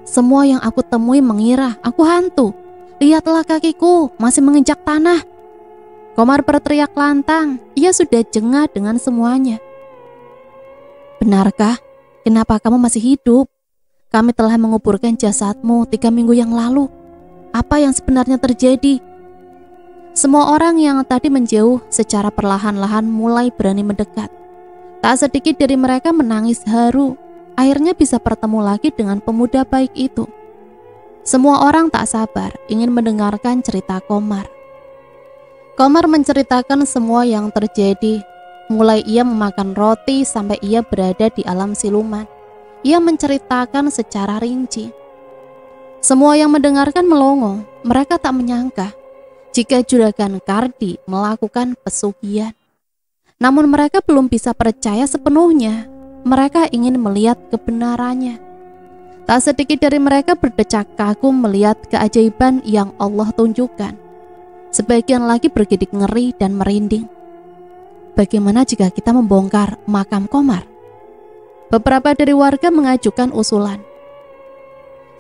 Semua yang aku temui mengira aku hantu. Lihatlah kakiku masih menginjak tanah." Komar berteriak lantang. Ia sudah jengah dengan semuanya. "Benarkah? Kenapa kamu masih hidup? Kami telah menguburkan jasadmu 3 minggu yang lalu. Apa yang sebenarnya terjadi?" Semua orang yang tadi menjauh secara perlahan-lahan mulai berani mendekat. Tak sedikit dari mereka menangis haru, akhirnya bisa bertemu lagi dengan pemuda baik itu. Semua orang tak sabar ingin mendengarkan cerita Komar. Komar menceritakan semua yang terjadi, mulai ia memakan roti sampai ia berada di alam siluman. Ia menceritakan secara rinci. Semua yang mendengarkan melongo, mereka tak menyangka jika Juragan Kardi melakukan pesugihan. Namun mereka belum bisa percaya sepenuhnya. Mereka ingin melihat kebenarannya. Tak sedikit dari mereka berdecak kagum melihat keajaiban yang Allah tunjukkan. Sebagian lagi bergidik ngeri dan merinding. Bagaimana jika kita membongkar makam Komar? Beberapa dari warga mengajukan usulan.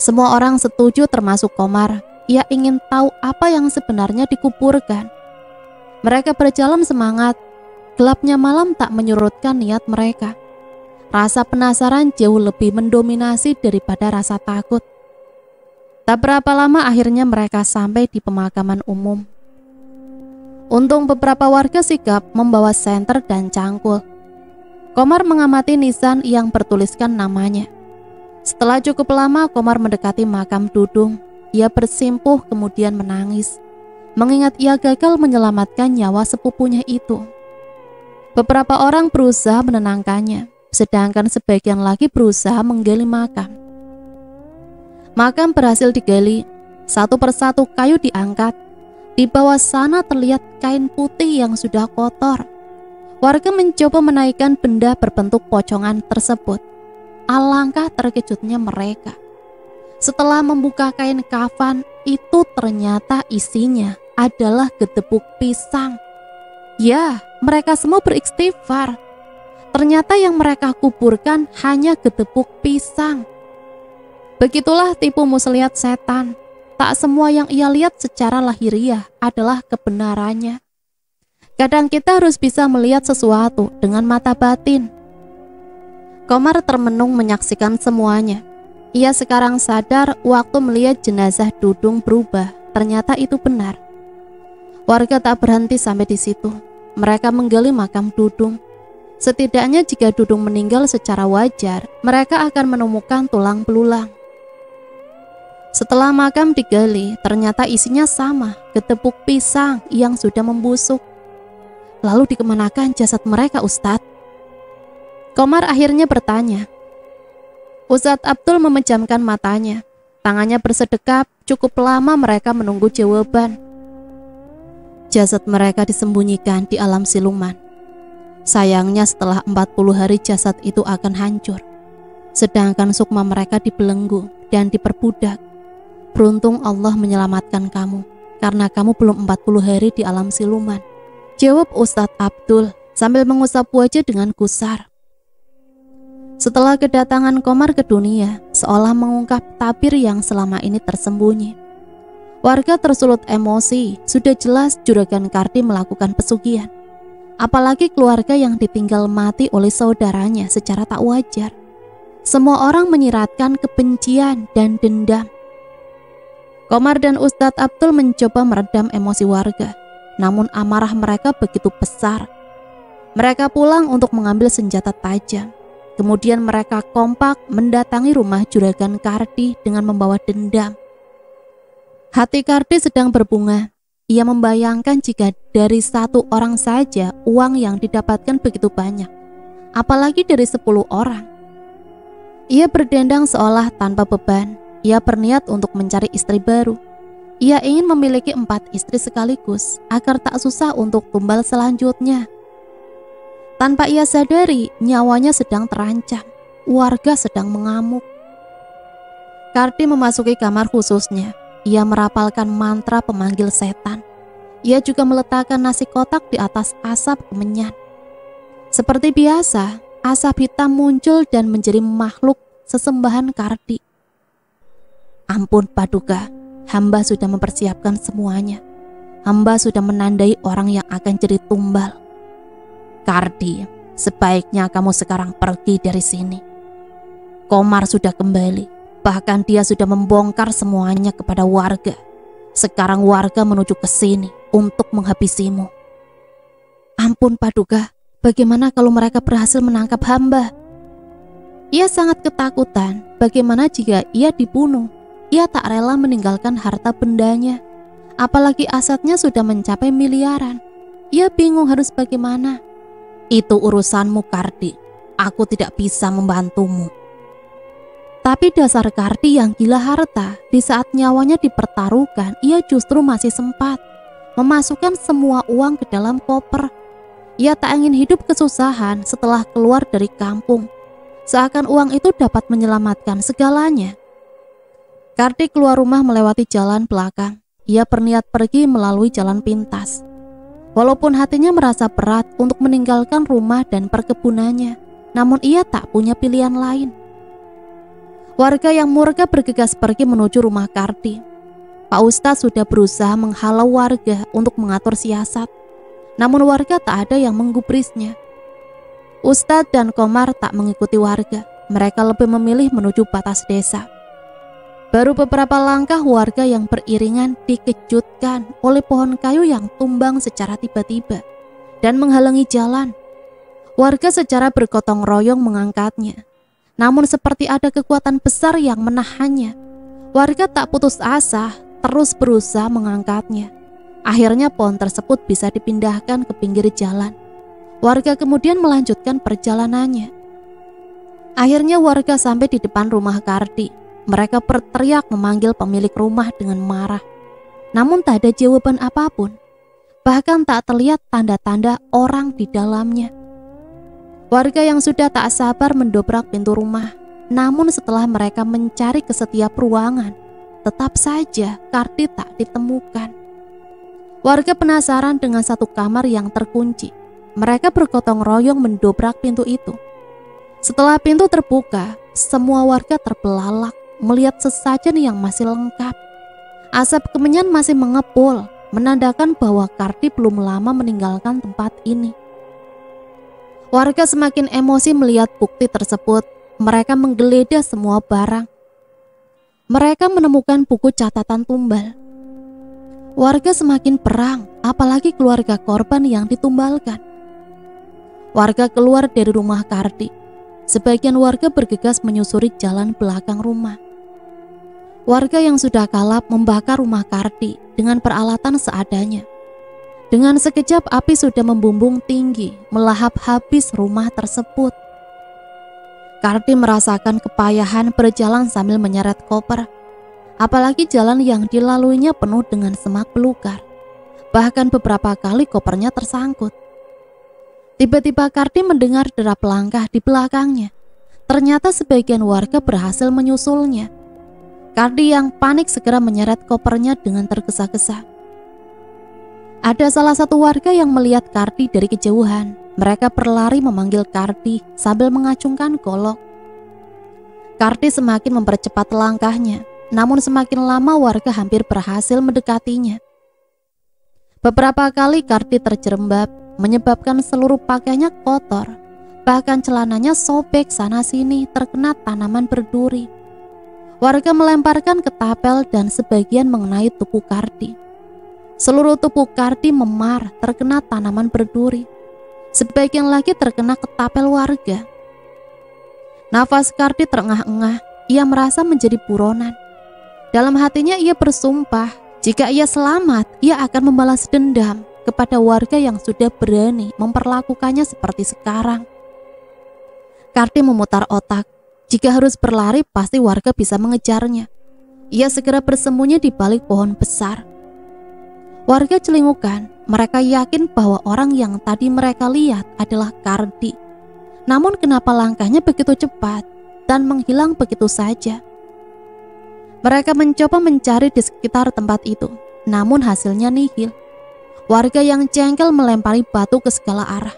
Semua orang setuju termasuk Komar. Ia ingin tahu apa yang sebenarnya dikuburkan. Mereka berjalan semangat. Gelapnya malam tak menyurutkan niat mereka. Rasa penasaran jauh lebih mendominasi daripada rasa takut. Tak berapa lama akhirnya mereka sampai di pemakaman umum. Untung beberapa warga sigap membawa senter dan cangkul. Komar mengamati nisan yang bertuliskan namanya. Setelah cukup lama Komar mendekati makam Dudung. Ia bersimpuh kemudian menangis, mengingat ia gagal menyelamatkan nyawa sepupunya itu. Beberapa orang berusaha menenangkannya, sedangkan sebagian lagi berusaha menggali makam. Makam berhasil digali, satu persatu kayu diangkat. Di bawah sana terlihat kain putih yang sudah kotor. Warga mencoba menaikkan benda berbentuk pocongan tersebut. Alangkah terkejutnya mereka. Setelah membuka kain kafan, itu ternyata isinya adalah gedebuk pisang. Ya, mereka semua beristighfar. Ternyata yang mereka kuburkan hanya gedebuk pisang. Begitulah tipu muslihat setan. Tak semua yang ia lihat secara lahiriah adalah kebenarannya. Kadang kita harus bisa melihat sesuatu dengan mata batin. Komar termenung menyaksikan semuanya. Ia sekarang sadar waktu melihat jenazah Dudung berubah. Ternyata itu benar. Warga tak berhenti sampai di situ. Mereka menggali makam Dudung. Setidaknya jika Dudung meninggal secara wajar, mereka akan menemukan tulang belulang. Setelah makam digali, ternyata isinya sama, gedebuk pisang yang sudah membusuk. Lalu dikemanakan jasad mereka, Ustadz? Komar akhirnya bertanya. Ustadz Abdul memejamkan matanya. Tangannya bersedekap, cukup lama mereka menunggu jawaban. Jasad mereka disembunyikan di alam siluman. Sayangnya setelah 40 hari jasad itu akan hancur. Sedangkan sukma mereka dibelenggu dan diperbudak. Beruntung Allah menyelamatkan kamu, karena kamu belum 40 hari di alam siluman. Jawab Ustadz Abdul sambil mengusap wajah dengan gusar. Setelah kedatangan Komar ke dunia, seolah mengungkap tabir yang selama ini tersembunyi. Warga tersulut emosi, sudah jelas Juragan Kardi melakukan pesugihan. Apalagi keluarga yang ditinggal mati oleh saudaranya secara tak wajar. Semua orang menyiratkan kebencian dan dendam. Komar dan Ustadz Abdul mencoba meredam emosi warga, namun amarah mereka begitu besar. Mereka pulang untuk mengambil senjata tajam. Kemudian mereka kompak mendatangi rumah Juragan Kardi dengan membawa dendam. Hati Kardi sedang berbunga. Ia membayangkan jika dari satu orang saja uang yang didapatkan begitu banyak, apalagi dari 10 orang. Ia berdendang seolah tanpa beban. Ia berniat untuk mencari istri baru. Ia ingin memiliki 4 istri sekaligus agar tak susah untuk tumbal selanjutnya. Tanpa ia sadari, nyawanya sedang terancam. Warga sedang mengamuk. Kardi memasuki kamar khususnya. Ia merapalkan mantra pemanggil setan. Ia juga meletakkan nasi kotak di atas asap kemenyan. Seperti biasa, asap hitam muncul dan menjadi makhluk sesembahan Kardi. Ampun Paduka, hamba sudah mempersiapkan semuanya. Hamba sudah menandai orang yang akan jadi tumbal. Kardi, sebaiknya kamu sekarang pergi dari sini. Komar sudah kembali, bahkan dia sudah membongkar semuanya kepada warga. Sekarang warga menuju ke sini untuk menghabisimu. Ampun Paduka, bagaimana kalau mereka berhasil menangkap hamba? Ia sangat ketakutan. Bagaimana jika ia dibunuh? Ia tak rela meninggalkan harta bendanya. Apalagi asetnya sudah mencapai miliaran. Ia bingung harus bagaimana. Itu urusanmu Kardi. Aku tidak bisa membantumu. Tapi dasar Kardi yang gila harta, di saat nyawanya dipertaruhkan, ia justru masih sempat memasukkan semua uang ke dalam koper. Ia tak ingin hidup kesusahan setelah keluar dari kampung. Seakan uang itu dapat menyelamatkan segalanya. Kardi keluar rumah melewati jalan belakang. Ia berniat pergi melalui jalan pintas. Walaupun hatinya merasa berat untuk meninggalkan rumah dan perkebunannya, namun ia tak punya pilihan lain. Warga yang murka bergegas pergi menuju rumah Kardi. Pak Ustadz sudah berusaha menghalau warga untuk mengatur siasat, namun warga tak ada yang menggubrisnya. Ustadz dan Komar tak mengikuti warga. Mereka lebih memilih menuju batas desa. Baru beberapa langkah warga yang beriringan dikejutkan oleh pohon kayu yang tumbang secara tiba-tiba dan menghalangi jalan. Warga secara bergotong royong mengangkatnya. Namun seperti ada kekuatan besar yang menahannya. Warga tak putus asa, terus berusaha mengangkatnya. Akhirnya pohon tersebut bisa dipindahkan ke pinggir jalan. Warga kemudian melanjutkan perjalanannya. Akhirnya warga sampai di depan rumah Kardi. Mereka berteriak memanggil pemilik rumah dengan marah. Namun tak ada jawaban apapun. Bahkan tak terlihat tanda-tanda orang di dalamnya. Warga yang sudah tak sabar mendobrak pintu rumah. Namun setelah mereka mencari ke setiap ruangan, tetap saja Kardi tak ditemukan. Warga penasaran dengan satu kamar yang terkunci. Mereka bergotong royong mendobrak pintu itu. Setelah pintu terbuka, semua warga terbelalak melihat sesajen yang masih lengkap. Asap kemenyan masih mengepul, menandakan bahwa Kardi belum lama meninggalkan tempat ini. Warga semakin emosi melihat bukti tersebut. Mereka menggeledah semua barang. Mereka menemukan buku catatan tumbal. Warga semakin perang, apalagi keluarga korban yang ditumbalkan. Warga keluar dari rumah Kardi. Sebagian warga bergegas menyusuri jalan belakang rumah. Warga yang sudah kalap membakar rumah Kardi dengan peralatan seadanya. Dengan sekejap api sudah membumbung tinggi, melahap habis rumah tersebut. Kardi merasakan kepayahan berjalan sambil menyeret koper. Apalagi jalan yang dilaluinya penuh dengan semak belukar. Bahkan beberapa kali kopernya tersangkut. Tiba-tiba Kardi mendengar derap langkah di belakangnya. Ternyata sebagian warga berhasil menyusulnya. Kardi yang panik segera menyeret kopernya dengan tergesa-gesa. Ada salah satu warga yang melihat Kardi dari kejauhan. Mereka berlari memanggil Kardi sambil mengacungkan golok. Kardi semakin mempercepat langkahnya, namun semakin lama warga hampir berhasil mendekatinya. Beberapa kali Kardi terjerembab, menyebabkan seluruh pakaiannya kotor. Bahkan celananya sobek sana-sini terkena tanaman berduri. Warga melemparkan ketapel dan sebagian mengenai tubuh Kardi. Seluruh tubuh Kardi memar terkena tanaman berduri. Sebagian lagi terkena ketapel warga. Nafas Kardi terengah-engah. Ia merasa menjadi buronan. Dalam hatinya ia bersumpah, jika ia selamat, ia akan membalas dendam kepada warga yang sudah berani memperlakukannya seperti sekarang. Kardi memutar otak. Jika harus berlari, pasti warga bisa mengejarnya. Ia segera bersembunyi di balik pohon besar. Warga celingukan. Mereka yakin bahwa orang yang tadi mereka lihat adalah Kardi. Namun kenapa langkahnya begitu cepat dan menghilang begitu saja? Mereka mencoba mencari di sekitar tempat itu, namun hasilnya nihil. Warga yang jengkel melempari batu ke segala arah,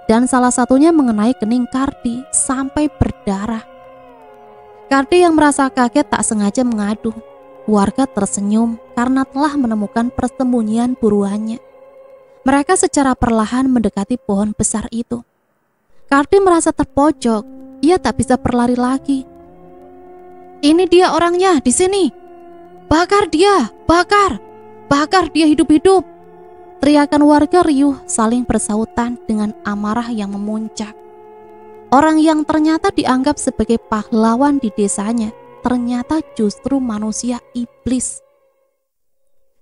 dan salah satunya mengenai kening Kardi sampai berdarah. Kardi yang merasa kaget tak sengaja mengadu. Warga tersenyum karena telah menemukan persembunyian buruannya. Mereka secara perlahan mendekati pohon besar itu. Kardi merasa terpojok. Ia tak bisa berlari lagi. Ini dia orangnya di sini. Bakar dia, bakar! bakar dia hidup-hidup!" Teriakan warga riuh saling bersautan dengan amarah yang memuncak. Orang yang ternyata dianggap sebagai pahlawan di desanya ternyata justru manusia iblis.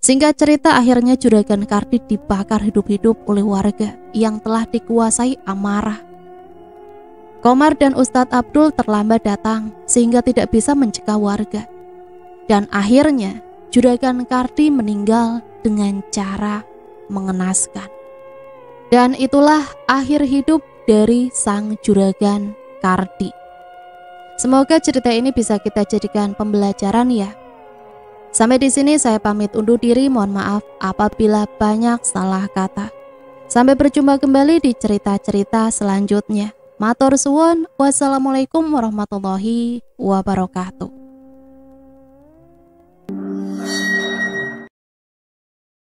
Singkat cerita, akhirnya Juragan Kardi dibakar hidup-hidup oleh warga yang telah dikuasai amarah. Komar dan Ustadz Abdul terlambat datang sehingga tidak bisa mencegah warga. Dan akhirnya Juragan Kardi meninggal dengan cara mengenaskan. Dan itulah akhir hidup dari sang Juragan Kardi. Semoga cerita ini bisa kita jadikan pembelajaran ya. Sampai di sini saya pamit undur diri, mohon maaf apabila banyak salah kata. Sampai berjumpa kembali di cerita-cerita selanjutnya. Matur suwun, wassalamualaikum warahmatullahi wabarakatuh.